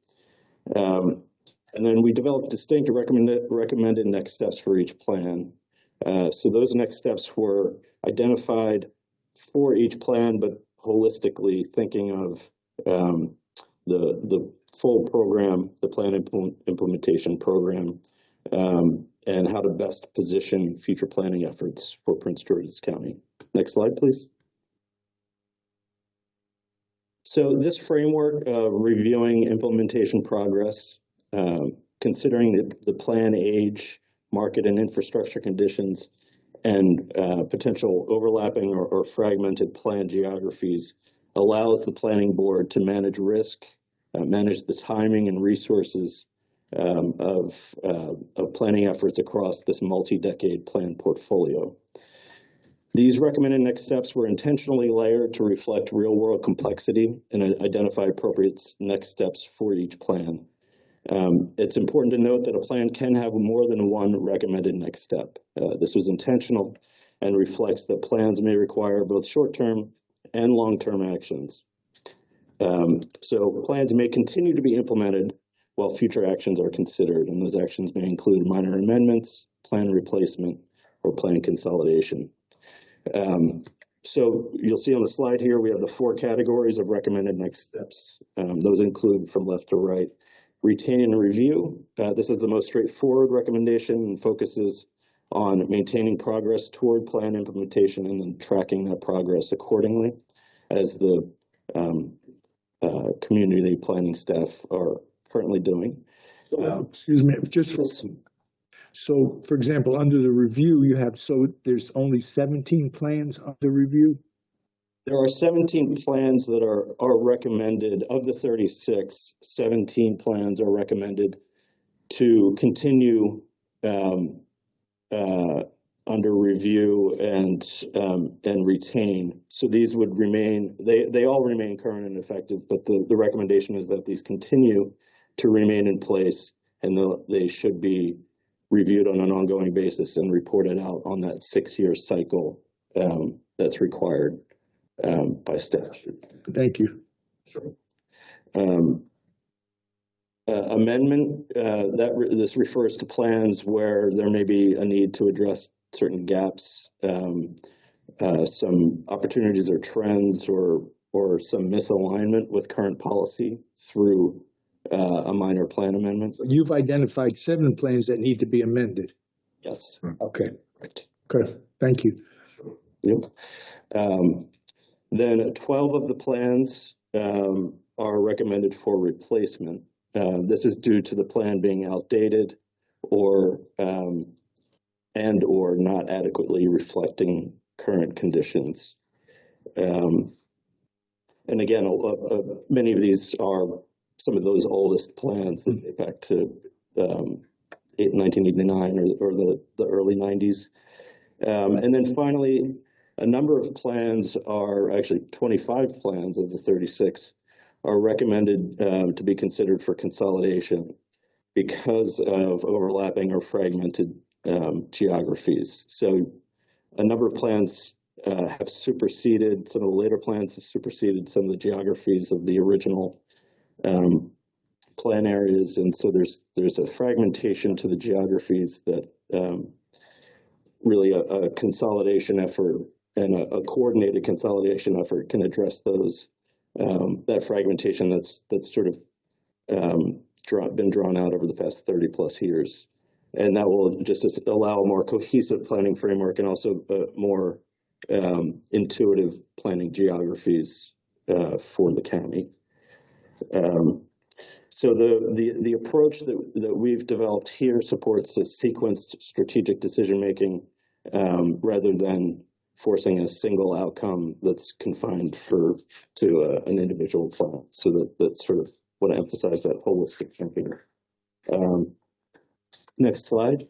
K: And then we developed distinct recommended next steps for each plan. So those next steps were identified for each plan, but holistically thinking of the full program, the plan implementation program, and how to best position future planning efforts for Prince George's County. Next slide, please. So this framework of reviewing implementation progress, considering the plan age, market and infrastructure conditions, and potential overlapping or fragmented plan geographies, allows the planning board to manage risk, manage the timing and resources of planning efforts across this multi-decade plan portfolio. These recommended next steps were intentionally layered to reflect real-world complexity and identify appropriate next steps for each plan. It's important to note that a plan can have more than one recommended next step. This was intentional and reflects that plans may require both short-term and long-term actions. So plans may continue to be implemented while future actions are considered, and those actions may include minor amendments, plan replacement, or plan consolidation. So you'll see on the slide here, we have the 4 categories of recommended next steps. Those include, from left to right, retain and review. This is the most straightforward recommendation and focuses on maintaining progress toward plan implementation and then tracking that progress accordingly, as the community planning staff are currently doing.
B: Excuse me, just for, so for example, under the review, you have, so there's only 17 plans under review?
K: There are 17 plans that are recommended. Of the 36, 17 plans are recommended to continue under review and retain. So these would remain, they all remain current and effective, but the recommendation is that these continue to remain in place, and they should be reviewed on an ongoing basis and reported out on that 6-year cycle that's required by statute.
B: Thank you.
K: Sure. Amendment, this refers to plans where there may be a need to address certain gaps, some opportunities or trends, or some misalignment with current policy through a minor plan amendment.
B: You've identified 7 plans that need to be amended.
K: Yes.
B: Okay.
K: Right.
B: Good. Thank you.
K: Sure. Yep. Then 12 of the plans are recommended for replacement. This is due to the plan being outdated or not adequately reflecting current conditions. And again, many of these are some of those oldest plans that date back to 1989 or the early 90s. And then finally, a number of plans are actually 25 plans of the 36 are recommended to be considered for consolidation because of overlapping or fragmented geographies. So a number of plans have superseded, some of the later plans have superseded some of the geographies of the original plan areas. And so there's a fragmentation to the geographies that really a consolidation effort and a coordinated consolidation effort can address those, that fragmentation that's sort of been drawn out over the past 30 plus years. And that will just allow a more cohesive planning framework and also more intuitive planning geographies for the county. So the approach that we've developed here supports a sequenced strategic decision-making rather than forcing a single outcome that's confined to an individual plan. So that's sort of what I emphasize, that holistic thinking. Next slide.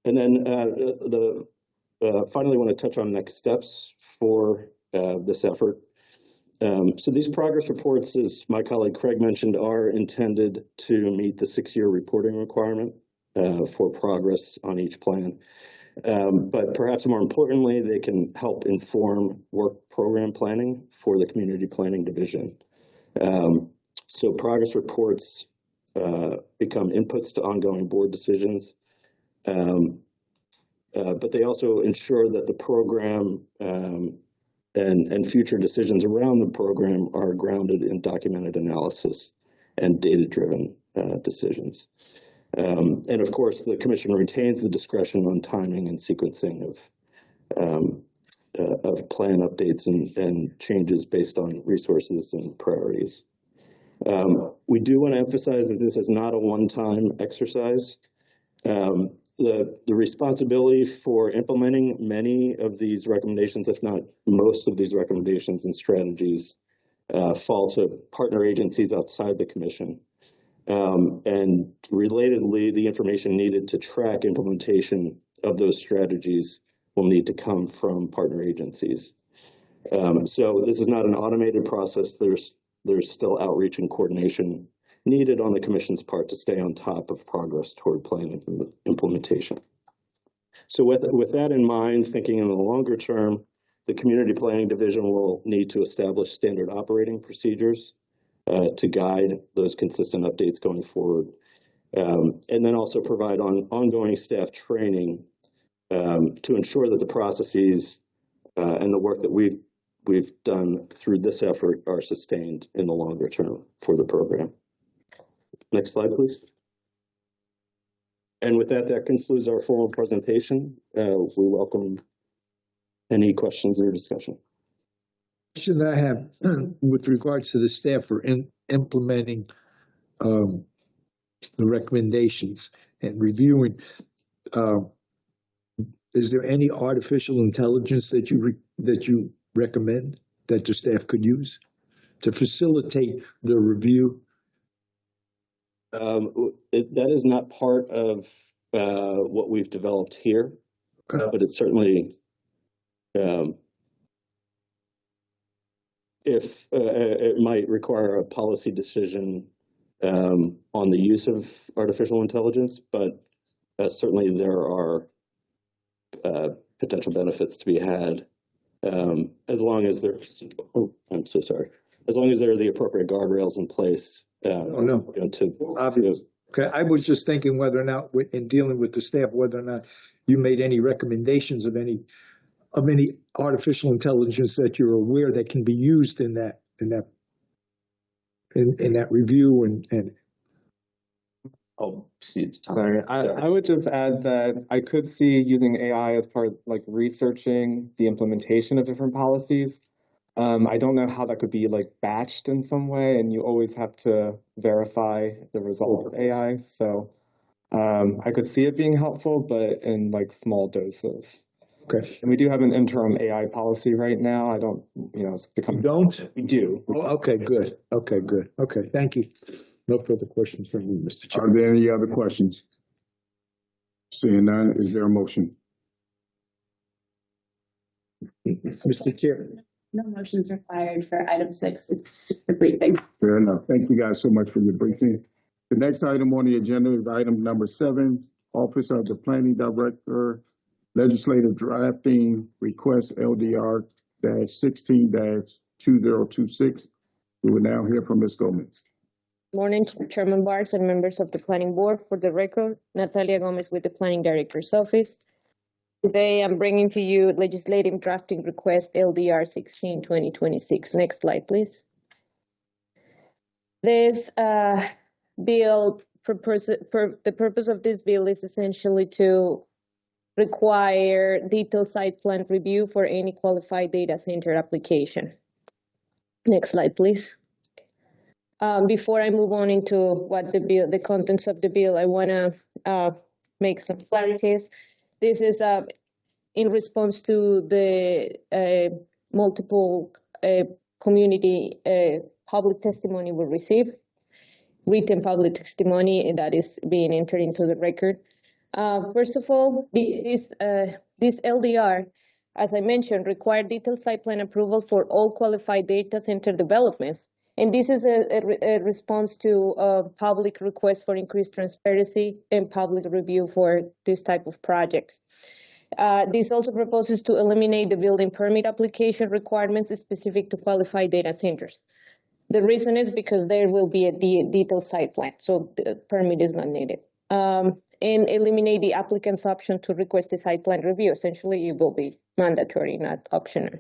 K: And then finally, I want to touch on next steps for this effort. So these progress reports, as my colleague Craig mentioned, are intended to meet the 6-year reporting requirement for progress on each plan. But perhaps more importantly, they can help inform work program planning for the community planning division. So progress reports become inputs to ongoing board decisions. But they also ensure that the program and future decisions around the program are grounded in documented analysis and data-driven decisions. And of course, the commission retains the discretion on timing and sequencing of plan updates and changes based on resources and priorities. We do want to emphasize that this is not a one-time exercise. The responsibility for implementing many of these recommendations, if not most of these recommendations and strategies, fall to partner agencies outside the commission. And relatedly, the information needed to track implementation of those strategies will need to come from partner agencies. So this is not an automated process. There's still outreach and coordination needed on the commission's part to stay on top of progress toward plan implementation. So with that in mind, thinking in the longer term, the Community Planning Division will need to establish standard operating procedures to guide those consistent updates going forward. And then also provide ongoing staff training to ensure that the processes and the work that we've done through this effort are sustained in the longer term for the program. Next slide, please. And with that, that concludes our formal presentation. We welcome any questions or discussion.
B: Question that I have with regards to the staff for implementing the recommendations and reviewing, is there any artificial intelligence that you recommend that the staff could use to facilitate the review?
K: That is not part of what we've developed here, but it's certainly if it might require a policy decision on the use of artificial intelligence, but certainly there are potential benefits to be had as long as there's, I'm so sorry, as long as there are the appropriate guardrails in place.
B: Obvious. Okay, I was just thinking whether or not, in dealing with the staff, whether or not you made any recommendations of any artificial intelligence that you're aware that can be used in that review and.
I: Oh, sorry. I would just add that I could see using AI as part of like researching the implementation of different policies. I don't know how that could be like batched in some way, and you always have to verify the result of AI. So I could see it being helpful, but in like small doses.
B: Okay.
I: And we do have an interim AI policy right now. I don't, it's become.
B: You don't?
I: We do.
B: Oh, okay, good. Okay, good. Okay, thank you. No further questions from you, Mr. Chair.
A: Are there any other questions? Seeing none, is there a motion?
B: Mr. Chair.
G: No motions required for item 6. It's just a briefing.
A: Fair enough. Thank you guys so much for your briefing. The next item on the agenda is item number 7, Office of the Planning Director, Legislative Drafting Request LDR-16-2026. We will now hear from Ms. Gomez.
L: Morning, Chairman Barnes and members of the Planning Board. For the record, Natalia Gomez with the Planning Director's Office. Today, I'm bringing to you Legislative Drafting Request LDR-16-2026. Next slide, please. This bill, the purpose of this bill is essentially to require detailed site plan review for any qualified data center application. Next slide, please. Before I move on into what the contents of the bill, I want to make some clarities. This is in response to the multiple community public testimony we received, written public testimony, and that is being entered into the record. First of all, this LDR, as I mentioned, required detailed site plan approval for all qualified data center developments. And this is a response to a public request for increased transparency and public review for this type of projects. This also proposes to eliminate the building permit application requirements specific to qualified data centers. The reason is because there will be a detailed site plan, so the permit is not needed. And eliminate the applicant's option to request a site plan review. Essentially, it will be mandatory, not optional.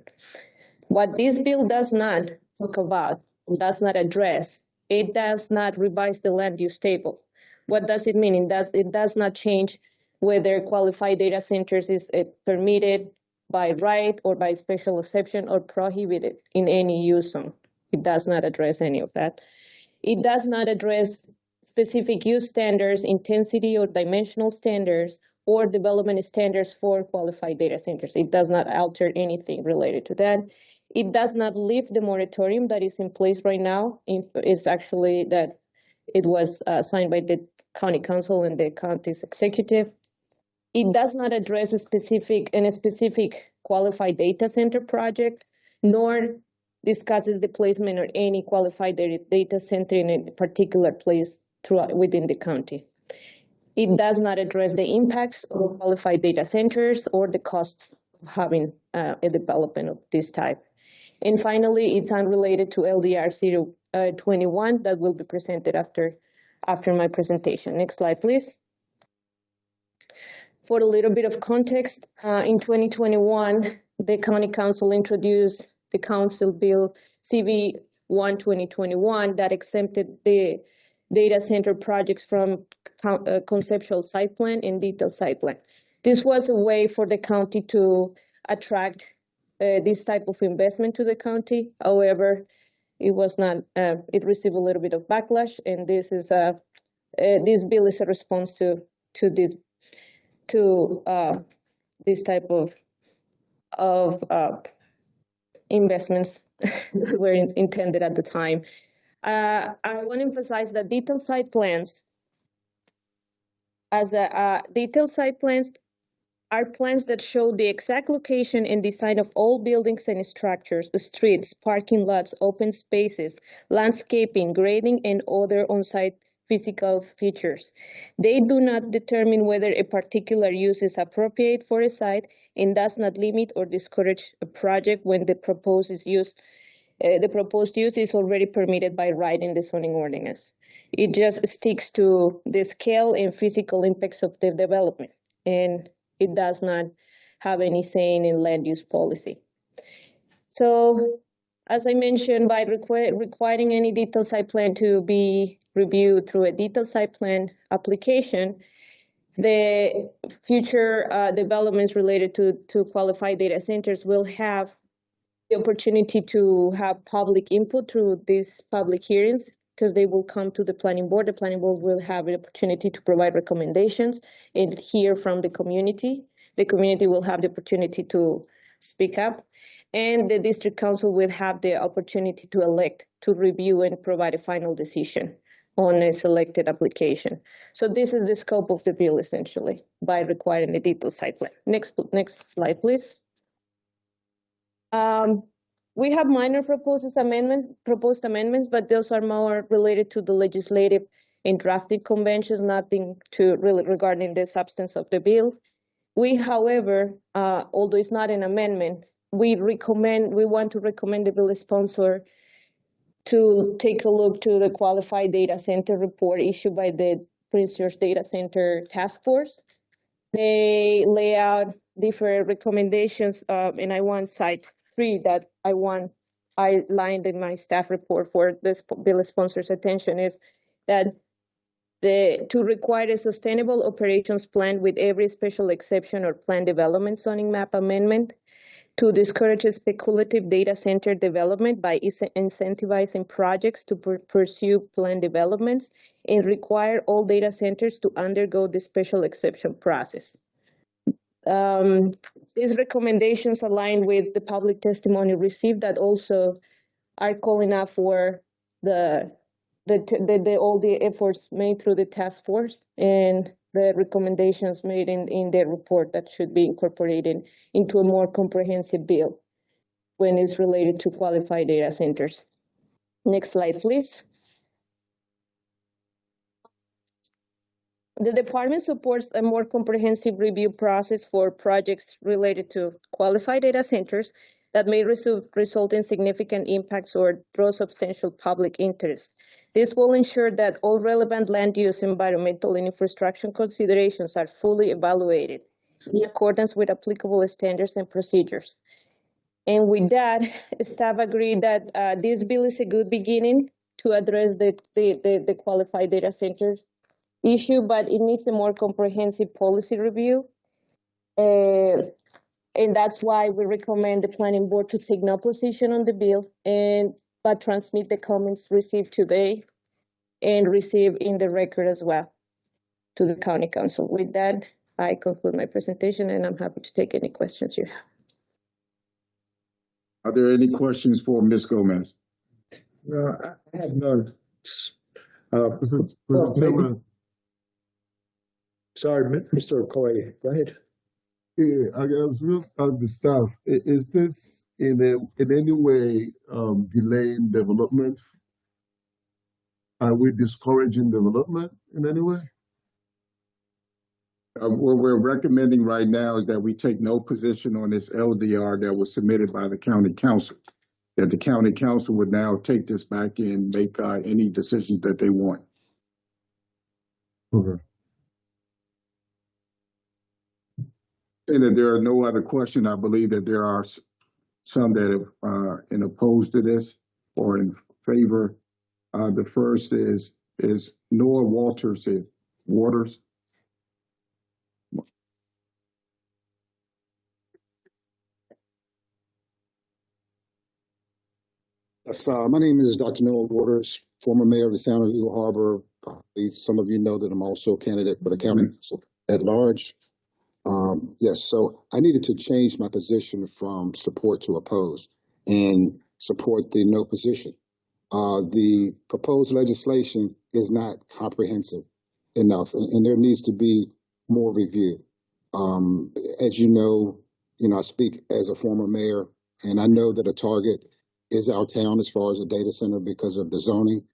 L: What this bill does not talk about, does not address, it does not revise the land use table. What does it mean? It does not change whether qualified data centers is permitted by right or by special exception or prohibited in any use zone. It does not address any of that. It does not address specific use standards, intensity or dimensional standards, or development standards for qualified data centers. It does not alter anything related to that. It does not lift the moratorium that is in place right now. It's actually that it was signed by the county council and the county's executive. It does not address a specific qualified data center project, nor discusses the placement of any qualified data center in a particular place within the county. It does not address the impacts of qualified data centers or the costs of having a development of this type. And finally, it's unrelated to LDR 021 that will be presented after my presentation. Next slide, please. For a little bit of context, in 2021, the County Council introduced the Council Bill CB 1/2021 that exempted the data center projects from conceptual site plan and detailed site plan. This was a way for the county to attract this type of investment to the county. However, it was not. It received a little bit of backlash, and this bill is a response to this type of investments were intended at the time. I want to emphasize that detailed site plans, detailed site plans are plans that show the exact location and design of all buildings and structures, the streets, parking lots, open spaces, landscaping, grading, and other on-site physical features. They do not determine whether a particular use is appropriate for a site and does not limit or discourage a project when the proposed use is already permitted by right in the zoning ordinance. It just sticks to the scale and physical impacts of the development, and it does not have any saying in land use policy. So, as I mentioned, by requiring any detailed site plan to be reviewed through a detailed site plan application, the future developments related to qualified data centers will have the opportunity to have public input through these public hearings, because they will come to the planning board. The planning board will have the opportunity to provide recommendations and hear from the community. The community will have the opportunity to speak up, and the district council will have the opportunity to elect, to review, and provide a final decision on a selected application. So this is the scope of the bill, essentially, by requiring a detailed site plan. Next slide, please. We have minor proposed amendments, but those are more related to the legislative and drafting conventions, nothing to really regarding the substance of the bill. We, however, although it's not an amendment, we want to recommend the bill sponsor to take a look to the qualified data center report issued by the Prince George Data Center Task Force. They lay out different recommendations, and I want cite 3 that I lined in my staff report for this bill sponsor's attention is that to require a sustainable operations plan with every special exception or plan development zoning map amendment, to discourage speculative data center development by incentivizing projects to pursue plan developments, and require all data centers to undergo the special exception process. These recommendations align with the public testimony received that also are calling out for all the efforts made through the task force and the recommendations made in the report that should be incorporated into a more comprehensive bill when it's related to qualified data centers. Next slide, please. The department supports a more comprehensive review process for projects related to qualified data centers that may result in significant impacts or draw substantial public interest. This will ensure that all relevant land use, environmental, and infrastructure considerations are fully evaluated in accordance with applicable standards and procedures. And with that, staff agreed that this bill is a good beginning to address the qualified data centers issue, but it needs a more comprehensive policy review. And that's why we recommend the planning board to take no position on the bill but transmit the comments received today and receive in the record as well to the county council. With that, I conclude my presentation and I'm happy to take any questions you have.
A: Are there any questions for Ms. Gomez?
B: No, I have none.
C: Mr.
B: Well,
C: Chairman,
B: Sorry, Mr. Okoye, go ahead.
C: yeah, I was just ask the staff, is this in any way delaying development? Are we discouraging development in any way?
A: What we're recommending right now is that we take no position on this LDR that was submitted by the county council. That the county council would now take this back and make any decisions that they want.
C: Okay.
A: And that there are no other questions. I believe that there are some that are in opposed to this or in favor. The first is Noah Waters.
M: Yes, my name is Dr. Noah Waters, former mayor of the town of Eagle Harbor. Some of you know that I'm also a candidate for the county council at large. Yes, so I needed to change my position from support to oppose and support the no position. The proposed legislation is not comprehensive enough, and there needs to be more review. As you know, I speak as a former mayor, and I know that a target is our town as far as a data center because of the zoning,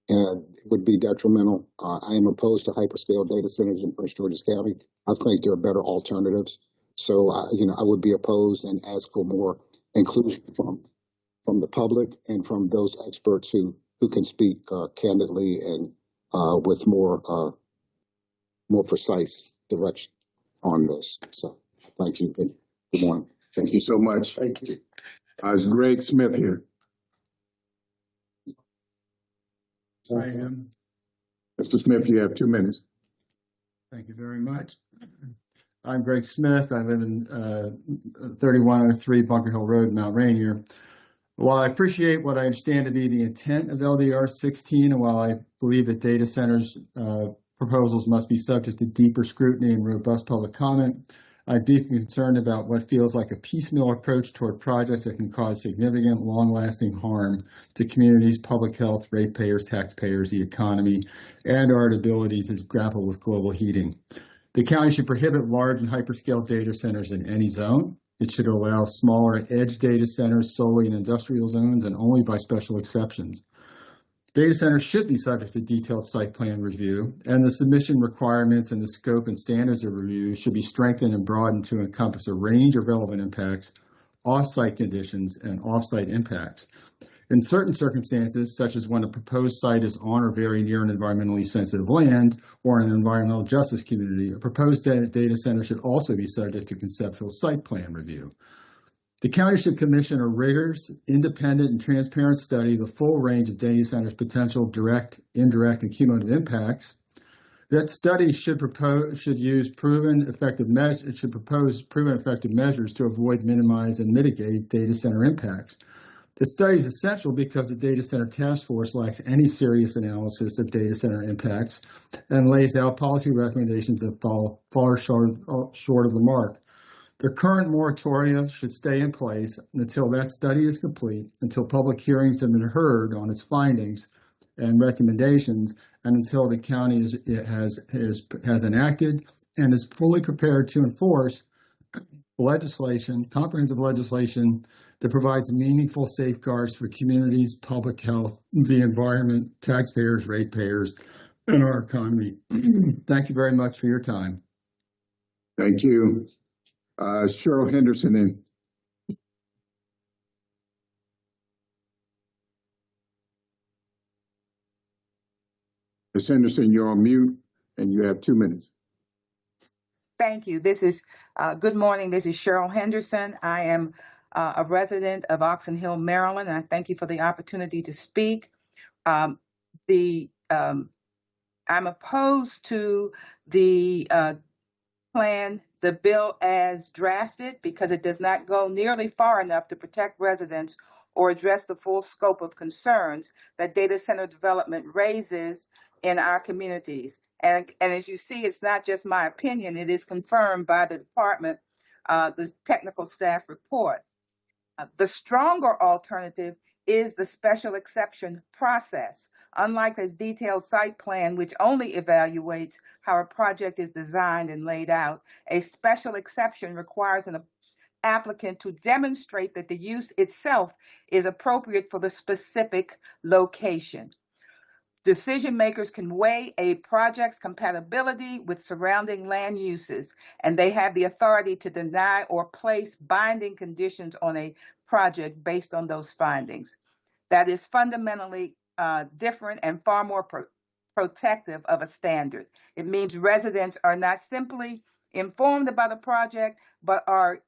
M: and it would be detrimental. I am opposed to hyperscale data centers in Prince George's County. I think there are better alternatives. So, I would be opposed and ask for more inclusion from the public and from those experts who can speak candidly and with more precise direction on this. So, thank you. Good morning.
A: Thank you so much.
B: Thank you.
A: Is Greg Smith here?
N: I am.
A: Mr. Smith, you have 2 minutes.
N: Thank you very much. I'm Greg Smith. I live in 3103 Bunker Hill Road, Mount Rainier. While I appreciate what I understand to be the intent of LDR 16, and while I believe that data centers proposals must be subject to deeper scrutiny and robust public comment, I'm deeply concerned about what feels like a piecemeal approach toward projects that can cause significant, long-lasting harm to communities, public health, ratepayers, taxpayers, the economy, and our ability to grapple with global heating. The county should prohibit large and hyperscale data centers in any zone. It should allow smaller edge data centers solely in industrial zones and only by special exceptions. Data centers should be subject to detailed site plan review, and the submission requirements and the scope and standards of review should be strengthened and broadened to encompass a range of relevant impacts, off-site conditions, and off-site impacts. In certain circumstances, such as when a proposed site is on or very near an environmentally sensitive land or an environmental justice community, a proposed data center should also be subject to conceptual site plan review. The county should commission a rigorous, independent, and transparent study of the full range of data centers' potential direct, indirect, and cumulative impacts. That study should propose proven effective measures to avoid, minimize, and mitigate data center impacts. The study is essential because the Data Center Task Force lacks any serious analysis of data center impacts and lays out policy recommendations that fall far short of the mark. The current moratoria should stay in place until that study is complete, until public hearings have been heard on its findings and recommendations, and until the county has enacted and is fully prepared to enforce comprehensive legislation that provides meaningful safeguards for communities, public health, the environment, taxpayers, ratepayers, and our economy. Thank you very much for your time.
A: Thank you. Cheryl Henderson in. Ms. Henderson, you're on mute and you have 2 minutes.
O: Thank you. This is, good morning. This is Cheryl Henderson. I am a resident of Oxon Hill, Maryland, and I thank you for the opportunity to speak. I'm opposed to the plan the bill as drafted because it does not go nearly far enough to protect residents or address the full scope of concerns that data center development raises in our communities. And as you see, it's not just my opinion, it is confirmed by the department, the technical staff report. The stronger alternative is the special exception process. Unlike the detailed site plan, which only evaluates how a project is designed and laid out, a special exception requires an applicant to demonstrate that the use itself is appropriate for the specific location. Decision makers can weigh a project's compatibility with surrounding land uses, and they have the authority to deny or place binding conditions on a project based on those findings. That is fundamentally different and far more protective of a standard. It means residents are not simply informed about a project, but are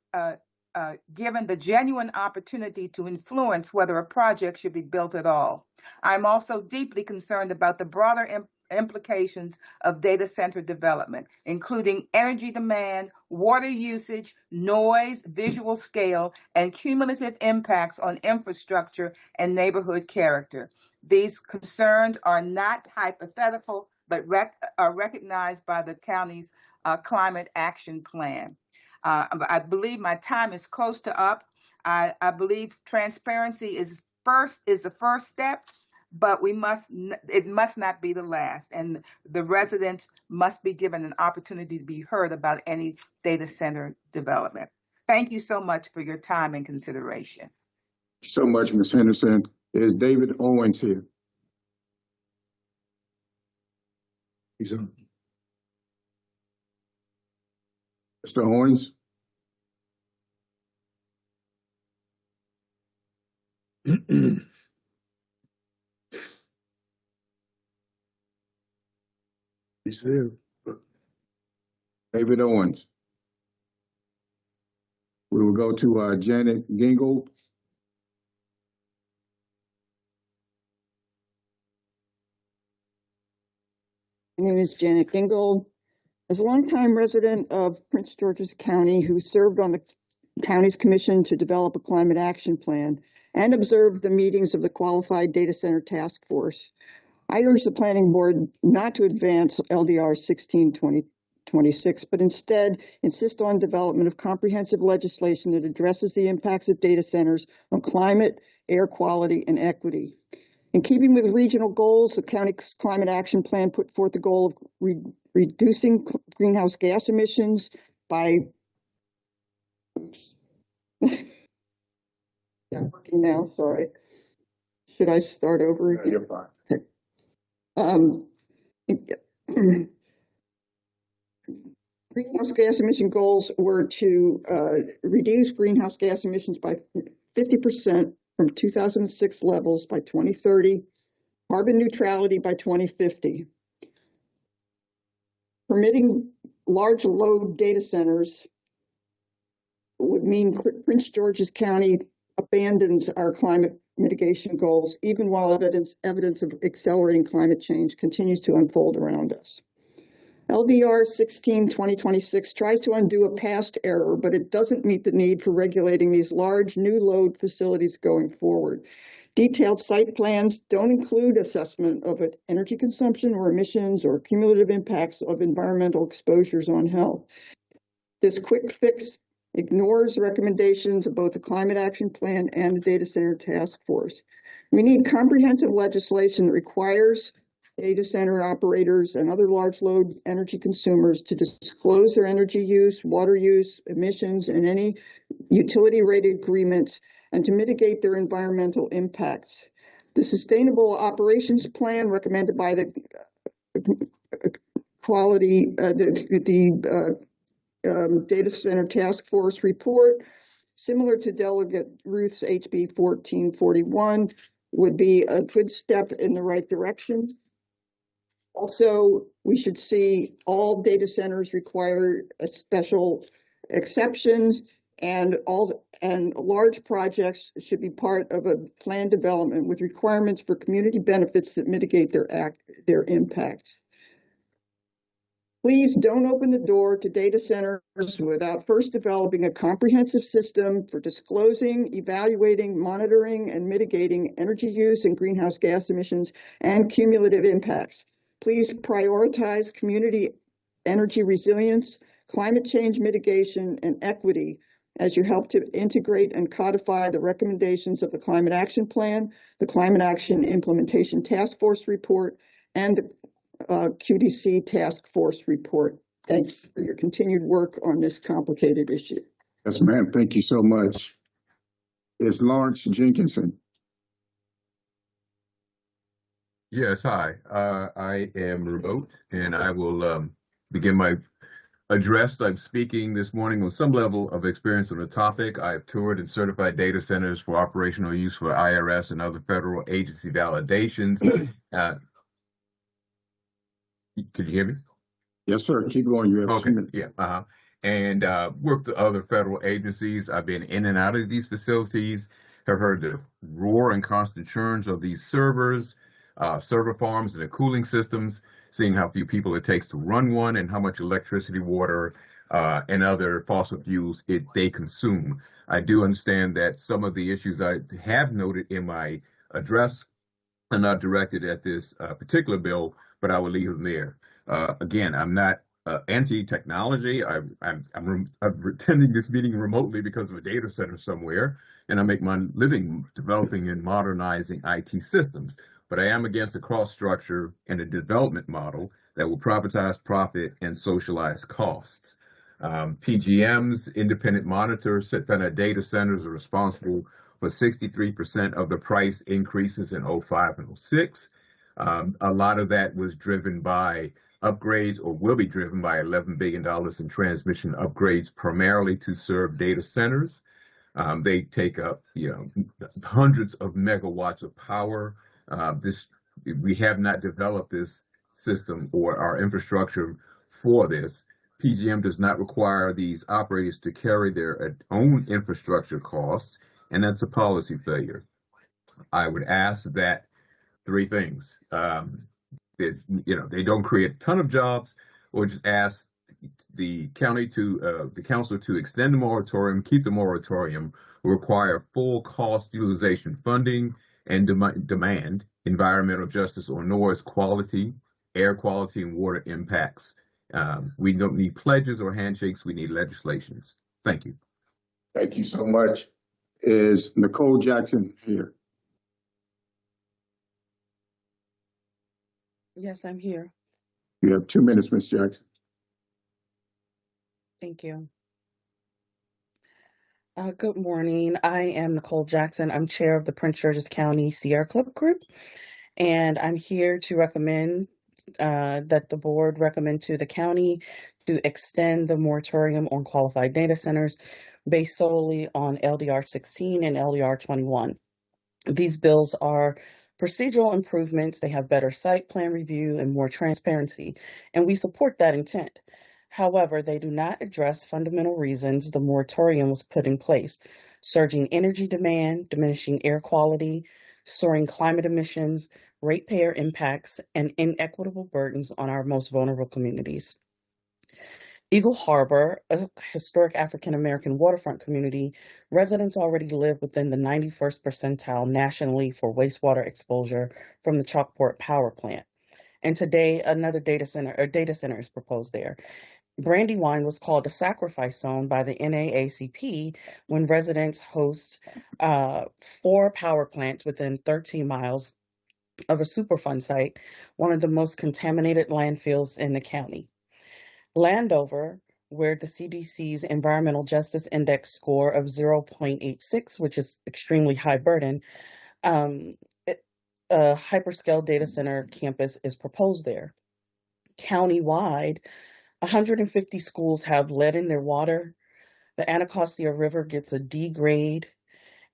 O: given the genuine opportunity to influence whether a project should be built at all. I'm also deeply concerned about the broader implications of data center development, including energy demand, water usage, noise, visual scale, and cumulative impacts on infrastructure and neighborhood character. These concerns are not hypothetical, but are recognized by the county's climate action plan. I believe my time is close to up. I believe transparency is the first step, but it must not be the last. And the residents must be given an opportunity to be heard about any data center development. Thank you so much for your time and consideration.
A: Thank you so much, Ms. Henderson. Is David Owens here?
B: He's on.
A: Mr. Owens?
B: He's there.
A: David Owens. We will go to Janet Gingold.
P: My name is Janet Gingold. As a longtime resident of Prince George's County who served on the county's commission to develop a climate action plan and observed the meetings of the Qualified Data Center Task Force, I urge the planning board not to advance LDR 16/2026, but instead insist on development of comprehensive legislation that addresses the impacts of data centers on climate, air quality, and equity. In keeping with regional goals, the county's climate action plan put forth the goal of reducing greenhouse gas emissions by not working now, sorry. Should I start over again?
A: You're fine.
P: Greenhouse gas emission goals were to reduce greenhouse gas emissions by 50% from 2006 levels by 2030, carbon neutrality by 2050. Permitting large load data centers would mean Prince George's County abandons our climate mitigation goals, even while evidence of accelerating climate change continues to unfold around us. LDR 16/2026 tries to undo a past error, but it doesn't meet the need for regulating these large new load facilities going forward. Detailed site plans don't include assessment of energy consumption or emissions or cumulative impacts of environmental exposures on health. This quick fix ignores recommendations of both the Climate Action Plan and the Data Center Task Force. We need comprehensive legislation that requires data center operators and other large load energy consumers to disclose their energy use, water use, emissions, and any utility rated agreements, and to mitigate their environmental impacts. The Sustainable Operations Plan recommended by the Data Center Task Force report, similar to Delegate Ruth's HB 1441, would be a good step in the right direction. Also, we should see all data centers require a special exceptions, and large projects should be part of a planned development with requirements for community benefits that mitigate their impact. Please don't open the door to data centers without first developing a comprehensive system for disclosing, evaluating, monitoring, and mitigating energy use and greenhouse gas emissions and cumulative impacts. Please prioritize community energy resilience, climate change mitigation, and equity as you help to integrate and codify the recommendations of the Climate Action Plan, the Climate Action Implementation Task Force report, and the QDC Task Force report. Thanks for your continued work on this complicated issue.
A: Yes, ma'am. Thank you so much. Is Lawrence Jenkinson?
Q: Yes, hi. I am remote, and I will begin my address. I'm speaking this morning with some level of experience on the topic. I've toured and certified data centers for operational use for IRS and other federal agency validations. Could you hear me?
A: Yes, sir. Keep going. You have
Q: Okay.
A: 2 minutes.
Q: Yeah. And worked with other federal agencies. I've been in and out of these facilities, have heard the roar and constant churns of these servers, server farms and the cooling systems, seeing how few people it takes to run one and how much electricity, water, and other fossil fuels they consume. I do understand that some of the issues I have noted in my address are not directed at this particular bill, but I will leave them there. Again, I'm not anti-technology. I'm attending this meeting remotely because of a data center somewhere, and I make my living developing and modernizing IT systems. But I am against a cost structure and a development model that will privatize profit and socialize costs. PGMs, independent monitors, said that data centers are responsible for 63% of the price increases in 05 and 06. A lot of that was driven by upgrades, or will be driven by $11 billion in transmission upgrades, primarily to serve data centers. They take up, hundreds of megawatts of power. We have not developed this system or our infrastructure for this. PGM does not require these operators to carry their own infrastructure costs, and that's a policy failure. I would ask that 3 things. They don't create a ton of jobs, or just ask the council to extend the moratorium, keep the moratorium, require full cost utilization funding, and demand environmental justice or noise quality, air quality, and water impacts. We don't need pledges or handshakes. We need legislations. Thank you.
A: Thank you so much. Is Nicole Jackson here?
R: Yes, I'm here.
A: You have 2 minutes, Ms. Jackson.
R: Thank you. Good morning. I am Nicole Jackson. I'm chair of the Prince George's County Sierra Club Group, and I'm here to recommend that the board recommend to the county to extend the moratorium on qualified data centers based solely on LDR 16 and LDR 21. These bills are procedural improvements. They have better site plan review and more transparency, and we support that intent. However, they do not address fundamental reasons the moratorium was put in place: surging energy demand, diminishing air quality, soaring climate emissions, ratepayer impacts, and inequitable burdens on our most vulnerable communities. Eagle Harbor, a historic African-American waterfront community, residents already live within the 91st percentile nationally for wastewater exposure from the Chalkport Power Plant. And today, another data center is proposed there. Brandywine was called a sacrifice zone by the NAACP when residents host 4 power plants within 13 miles of a Superfund site, one of the most contaminated landfills in the county. Landover, where the CDC's Environmental Justice Index score of 0.86, which is extremely high burden, a hyperscale data center campus is proposed there. Countywide, 150 schools have lead in their water. The Anacostia River gets a D grade,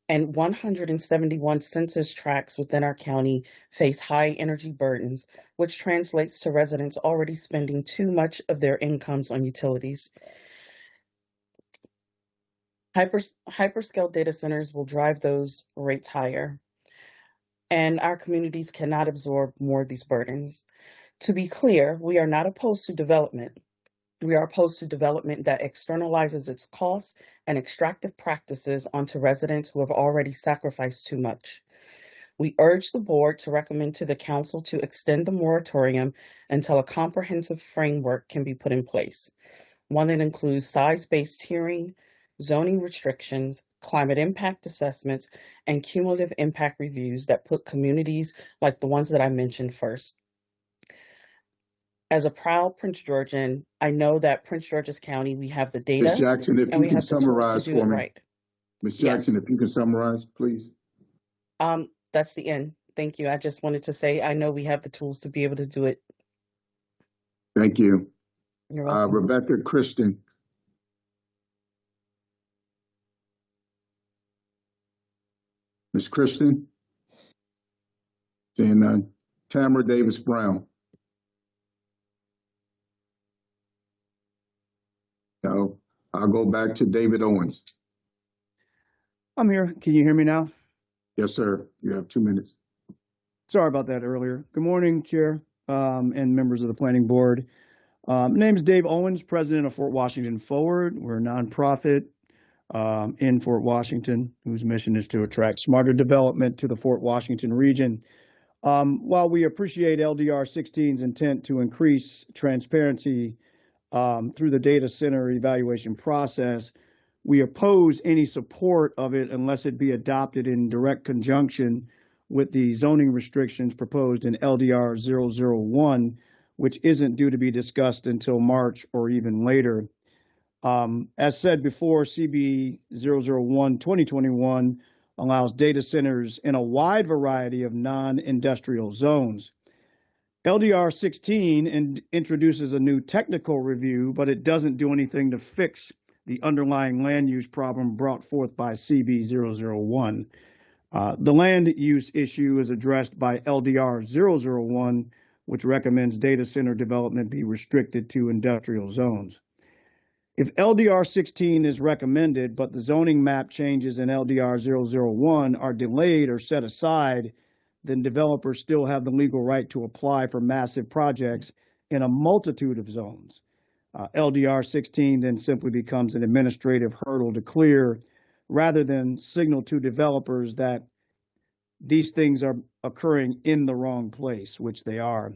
R: and 171 census tracts within our county face high energy burdens, which translates to residents already spending too much of their incomes on utilities. Hyperscale data centers will drive those rates higher, and our communities cannot absorb more of these burdens. To be clear, we are not opposed to development. We are opposed to development that externalizes its costs and extractive practices onto residents who have already sacrificed too much. We urge the board to recommend to the council to extend the moratorium until a comprehensive framework can be put in place, one that includes size-based tiering, zoning restrictions, climate impact assessments, and cumulative impact reviews that put communities like the ones that I mentioned first. As a proud Prince Georgian, I know that Prince George's County, we have the data
A: Ms. Jackson, if
R: and
A: you
R: we
A: can
R: have the tools to
A: summarize
R: do
A: for
R: it
A: me.
R: right.
A: Ms. Jackson,
R: Yes.
A: if you can summarize, please.
R: That's the end. Thank you. I just wanted to say, I know we have the tools to be able to do it.
A: Thank you.
R: You're welcome.
A: Rebecca Christian. Ms. Christian? Seeing none. Tamara Davis Brown? No. I'll go back to David Owens.
S: I'm here. Can you hear me now?
A: Yes, sir. You have 2 minutes.
S: Sorry about that earlier. Good morning, Chair, and members of the Planning Board. My name is Dave Owens, President of Fort Washington Forward. We're a nonprofit in Fort Washington whose mission is to attract smarter development to the Fort Washington region. While we appreciate LDR 16's intent to increase transparency through the data center evaluation process, we oppose any support of it unless it be adopted in direct conjunction with the zoning restrictions proposed in LDR 001, which isn't due to be discussed until March or even later. As said before, CB 001 2021 allows data centers in a wide variety of non-industrial zones. LDR 16 introduces a new technical review, but it doesn't do anything to fix the underlying land use problem brought forth by CB 001. The land use issue is addressed by LDR 001, which recommends data center development be restricted to industrial zones. If LDR 16 is recommended, but the zoning map changes in LDR 001 are delayed or set aside, then developers still have the legal right to apply for massive projects in a multitude of zones. LDR 16 then simply becomes an administrative hurdle to clear rather than signal to developers that these things are occurring in the wrong place, which they are.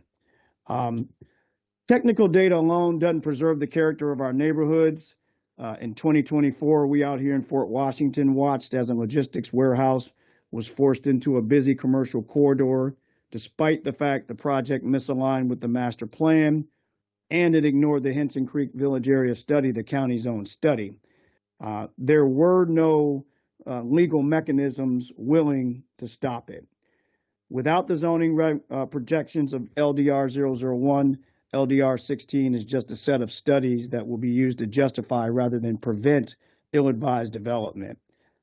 S: Technical data alone doesn't preserve the character of our neighborhoods. In 2024, we out here in Fort Washington watched as a logistics warehouse was forced into a busy commercial corridor, despite the fact the project misaligned with the master plan, and it ignored the Henson Creek Village Area Study, the county's own study. There were no legal mechanisms willing to stop it. Without the zoning projections of LDR 001, LDR 16 is just a set of studies that will be used to justify rather than prevent ill-advised development.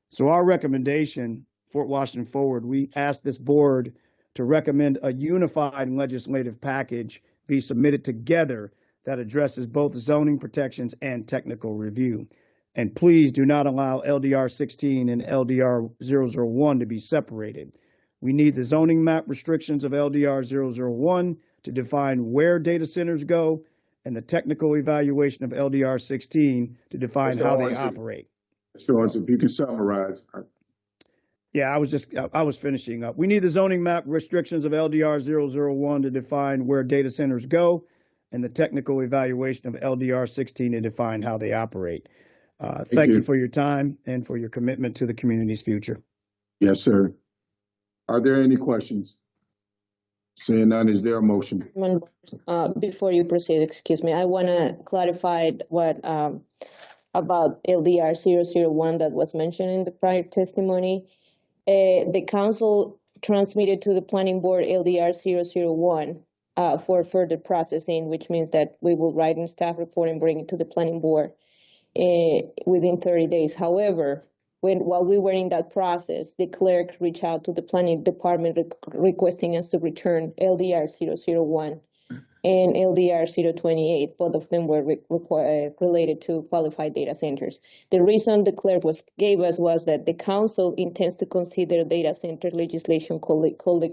S: So our recommendation, Fort Washington Forward, we ask this board to recommend a unified legislative package be submitted together that addresses both zoning protections and technical review. And please do not allow LDR 16 and LDR 001 to be separated. We need the zoning map restrictions of LDR 001 to define where data centers go, and the technical evaluation of LDR 16 to define
A: Mr.
S: how they
A: Owens,
S: operate.
A: Mr. Owens, if you can summarize.
S: Yeah, I was finishing up. We need the zoning map restrictions of LDR 001 to define where data centers go, and the technical evaluation of LDR 16 to define how they operate. Thank you for your time and for your commitment to the community's future.
A: Yes, sir. Are there any questions? Seeing none, is there a motion?
L: Before you proceed, excuse me, I want to clarify what about LDR 001 that was mentioned in the prior testimony. The council transmitted to the planning board LDR 001 for further processing, which means that we will write in staff report and bring it to the planning board within 30 days. However, while we were in that process, the clerk reached out to the planning department requesting us to return LDR 001 and LDR 028. Both of them were related to qualified data centers. The reason the clerk gave us was that the council intends to consider data center legislation collectively.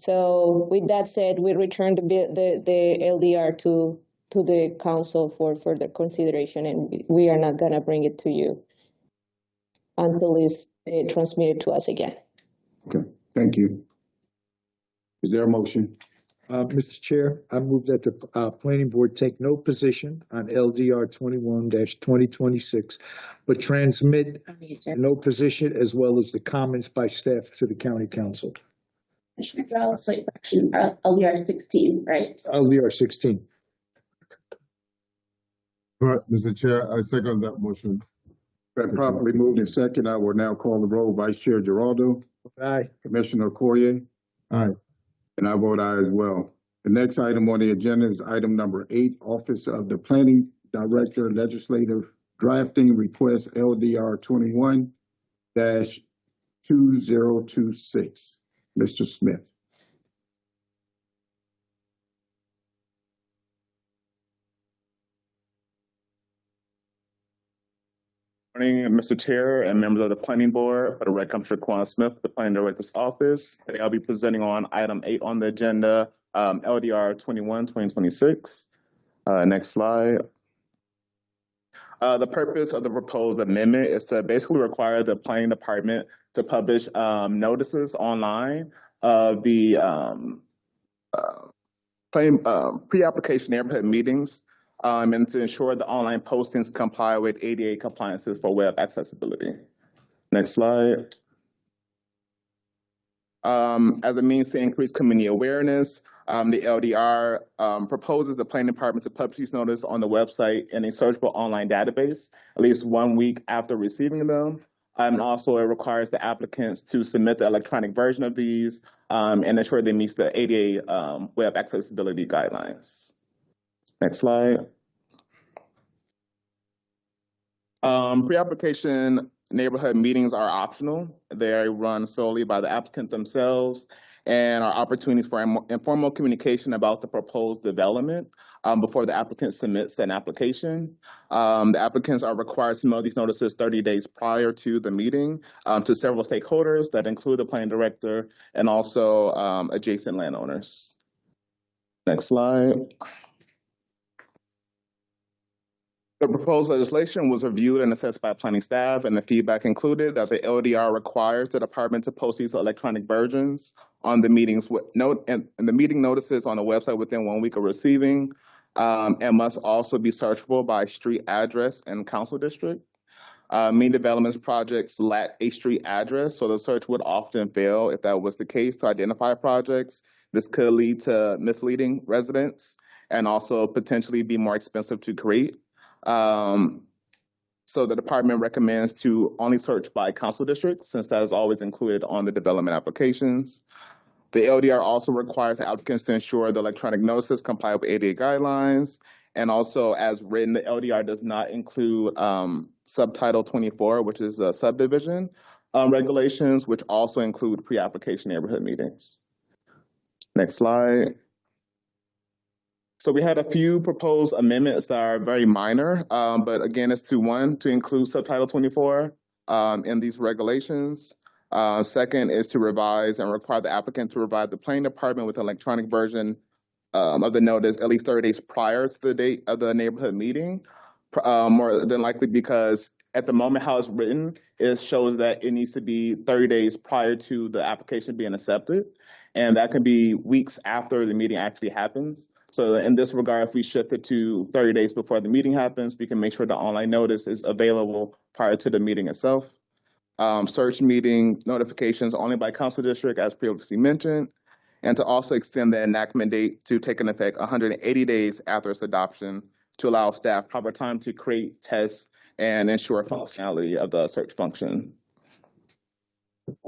L: So with that said, we return the LDR to the council for further consideration, and we are not gonna bring it to you until it's transmitted to us again.
A: Okay, thank you. Is there a motion?
B: Mr. Chair, I move that the planning board take no position on LDR 21-2026, but transmit no position as well as the comments by staff to the county council.
G: Commissioner Drell, slight correction, LDR 16, right?
B: LDR 16.
C: Right, Mr. Chair, I second that motion.
A: Been properly moved in second. I will now call the roll. Vice Chair Giraldo.
B: Aye.
A: Commissioner Okoye.
C: Aye.
A: And I vote aye as well. The next item on the agenda is item number 8, Office of the Planning Director, Legislative Drafting Request LDR 21-2026. Mr. Smith.
J: Morning, Mr. Chair and members of the Planning Board. For the record, I'm Shaquan Smith, the Planning Director's Office. Today I'll be presenting on item 8 on the agenda, LDR 21-2026. Next slide. The purpose of the proposed amendment is to basically require the Planning Department to publish notices online of the pre-application neighborhood meetings and to ensure the online postings comply with ADA compliances for web accessibility. Next slide. As a means to increase community awareness, the LDR proposes the planning department to publish these notices on the website in a searchable online database at least 1 week after receiving them. And also it requires the applicants to submit the electronic version of these and ensure they meet the ADA web accessibility guidelines. Next slide. Pre-application neighborhood meetings are optional. They are run solely by the applicant themselves and are opportunities for informal communication about the proposed development before the applicant submits an application. The applicants are required to mail these notices 30 days prior to the meeting to several stakeholders that include the planning director and also adjacent landowners. Next slide. The proposed legislation was reviewed and assessed by planning staff, and the feedback included that the LDR requires the department to post these electronic versions on the meetings and the meeting notices on the website within 1 week of receiving, and must also be searchable by street address and council district. Many development projects lack a street address, so the search would often fail if that was the case to identify projects. This could lead to misleading residents and also potentially be more expensive to create. So the department recommends to only search by council district since that is always included on the development applications. The LDR also requires the applicants to ensure the electronic notices comply with ADA guidelines. And also as written, the LDR does not include subtitle 24, which is a subdivision regulations, which also include pre-application neighborhood meetings. Next slide. So we had a few proposed amendments that are very minor, but again, it's to include subtitle 24 in these regulations. Second is to revise and require the applicant to provide the planning department with an electronic version of the notice at least 30 days prior to the date of the neighborhood meeting, more than likely because at the moment how it's written, it shows that it needs to be 30 days prior to the application being accepted. And that can be weeks after the meeting actually happens. So in this regard, if we shift it to 30 days before the meeting happens, we can make sure the online notice is available prior to the meeting itself. Search meeting notifications only by council district, as previously mentioned, and to also extend the enactment date to take an effect 180 days after its adoption to allow staff proper time to create, test, and ensure functionality of the search function.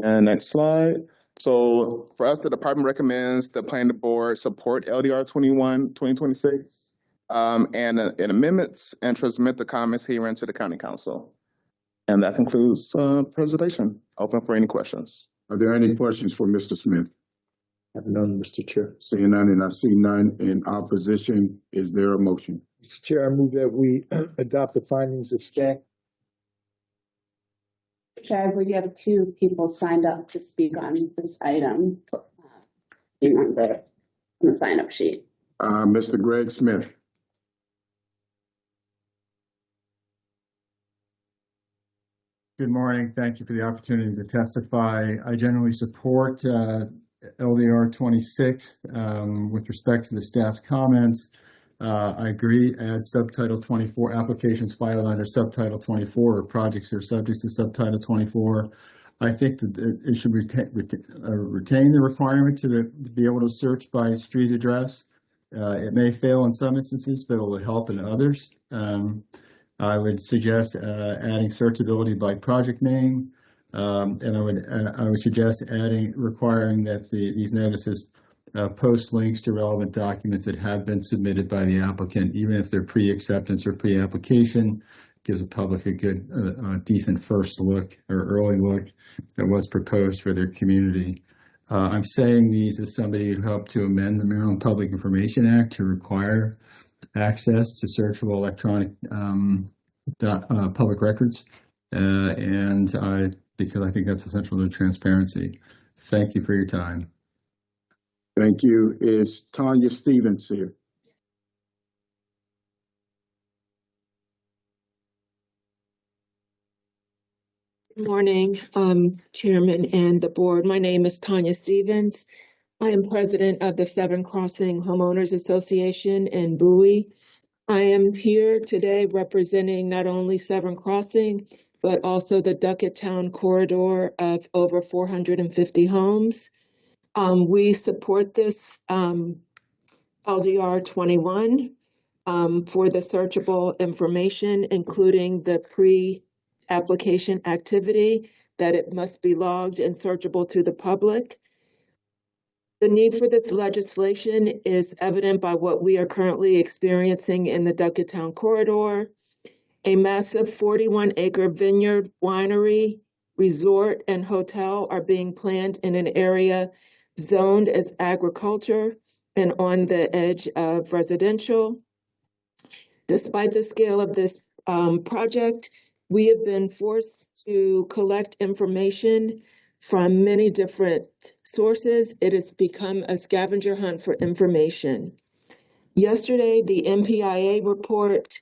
J: And next slide. So for us, the department recommends the planning board support LDR 21-2026 and amendments and transmit the comments herein to the county council. And that concludes presentation. Open for any questions.
A: Are there any questions for Mr. Smith?
B: I have none, Mr. Chair.
A: Seeing none, and I see none in opposition, is there a motion?
B: Mr. Chair, I move that we adopt the findings of staff.
G: Chair, I believe you have 2 people signed up to speak on this item. on the sign-up sheet.
A: Mr. Greg Smith.
N: Good morning. Thank you for the opportunity to testify. I generally support LDR 26 with respect to the staff's comments. I agree, add subtitle 24, applications filed under subtitle 24 or projects that are subject to subtitle 24. I think that it should retain the requirement to be able to search by street address. It may fail in some instances, but it will help in others. I would suggest adding searchability by project name, and I would suggest requiring that these notices post links to relevant documents that have been submitted by the applicant, even if they're pre-acceptance or pre-application. Gives the public a good, decent first look or early look at what's proposed for their community. I'm saying these as somebody who helped to amend the Maryland Public Information Act to require access to searchable electronic public records, because I think that's essential to transparency. Thank you for your time.
A: Thank you. Is Tanya Stevens here?
T: Good morning, Chairman and the board. My name is Tanya Stevens. I am president of the Severn Crossing Homeowners Association in Bowie. I am here today representing not only Severn Crossing, but also the Ducketttown corridor of over 450 homes. We support this LDR 21 for the searchable information, including the pre-application activity, that it must be logged and searchable to the public. The need for this legislation is evident by what we are currently experiencing in the Ducketttown corridor. A massive 41-acre vineyard, winery, resort, and hotel are being planned in an area zoned as agriculture and on the edge of residential. Despite the scale of this project, we have been forced to collect information from many different sources. It has become a scavenger hunt for information. Yesterday, the MPIA report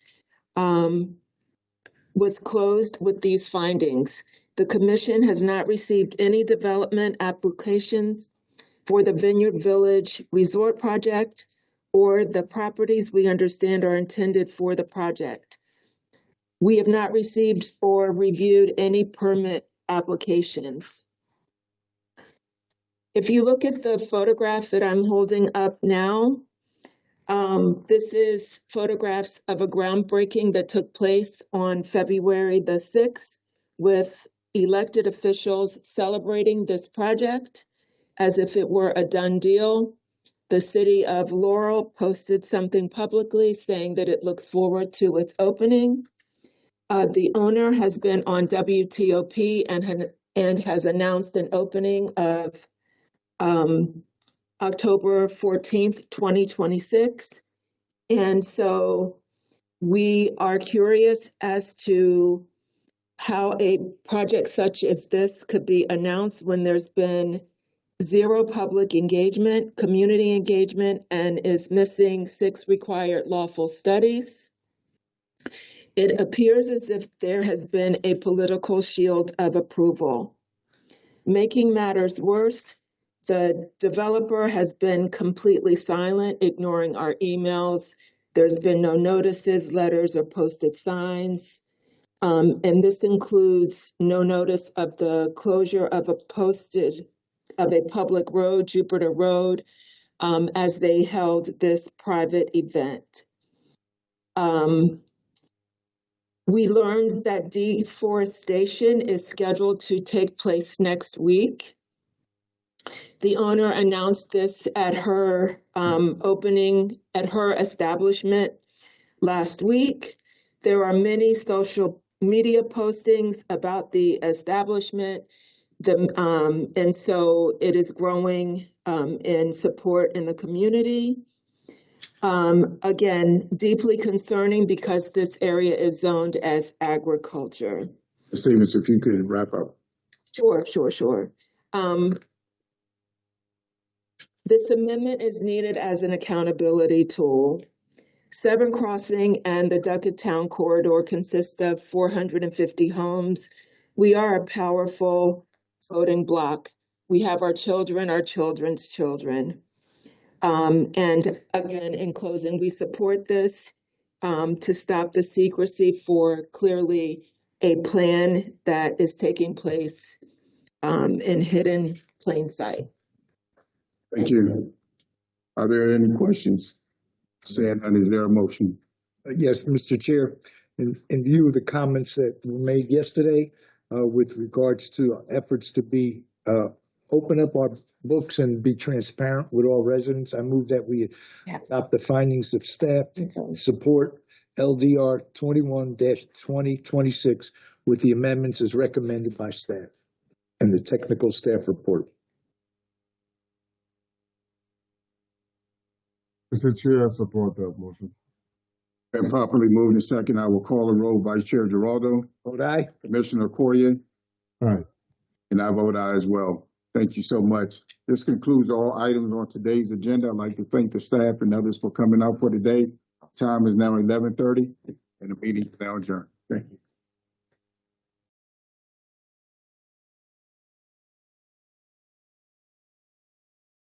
T: was closed with these findings. The commission has not received any development applications for the Vineyard Village Resort project or the properties we understand are intended for the project. We have not received or reviewed any permit applications. If you look at the photograph that I'm holding up now, this is photographs of a groundbreaking that took place on February the 6th with elected officials celebrating this project as if it were a done deal. The city of Laurel posted something publicly saying that it looks forward to its opening. The owner has been on WTOP and has announced an opening of October 14th, 2026. And so we are curious as to how a project such as this could be announced when there's been zero public engagement, community engagement, and is missing 6 required lawful studies. It appears as if there has been a political shield of approval. Making matters worse, the developer has been completely silent, ignoring our emails. There's been no notices, letters, or posted signs. And this includes no notice of the closure of a public road, Jupiter Road, as they held this private event. We learned that deforestation is scheduled to take place next week. The owner announced this at her opening at her establishment last week. There are many social media postings about the establishment, and so it is growing in support in the community. Again, deeply concerning because this area is zoned as agriculture.
A: Stevens, if you could wrap up.
T: Sure. This amendment is needed as an accountability tool. Severn Crossing and the Duckett Town Corridor consist of 450 homes. We are a powerful voting bloc. We have our children, our children's children. And again, in closing, we support this to stop the secrecy for clearly a plan that is taking place in hidden plain sight.
A: Thank you. Are there any questions? Seeing none, is there a motion?
B: Yes, Mr. Chair, in view of the comments that were made yesterday with regards to efforts to be open up our books and be transparent with all residents, I move that we adopt the findings of staff, support LDR 21-2026 with the amendments as recommended by staff and the technical staff report.
C: Mr. Chair, I support that motion.
A: Been properly moved and second. I will call the roll. Vice Chair Giraldo.
B: Vote aye.
A: Commissioner Corrier.
C: Aye.
A: And I vote aye as well. Thank you so much. This concludes all items on today's agenda. I'd like to thank the staff and others for coming out for today. Time is now 11:30 and the meeting is now adjourned. Thank you.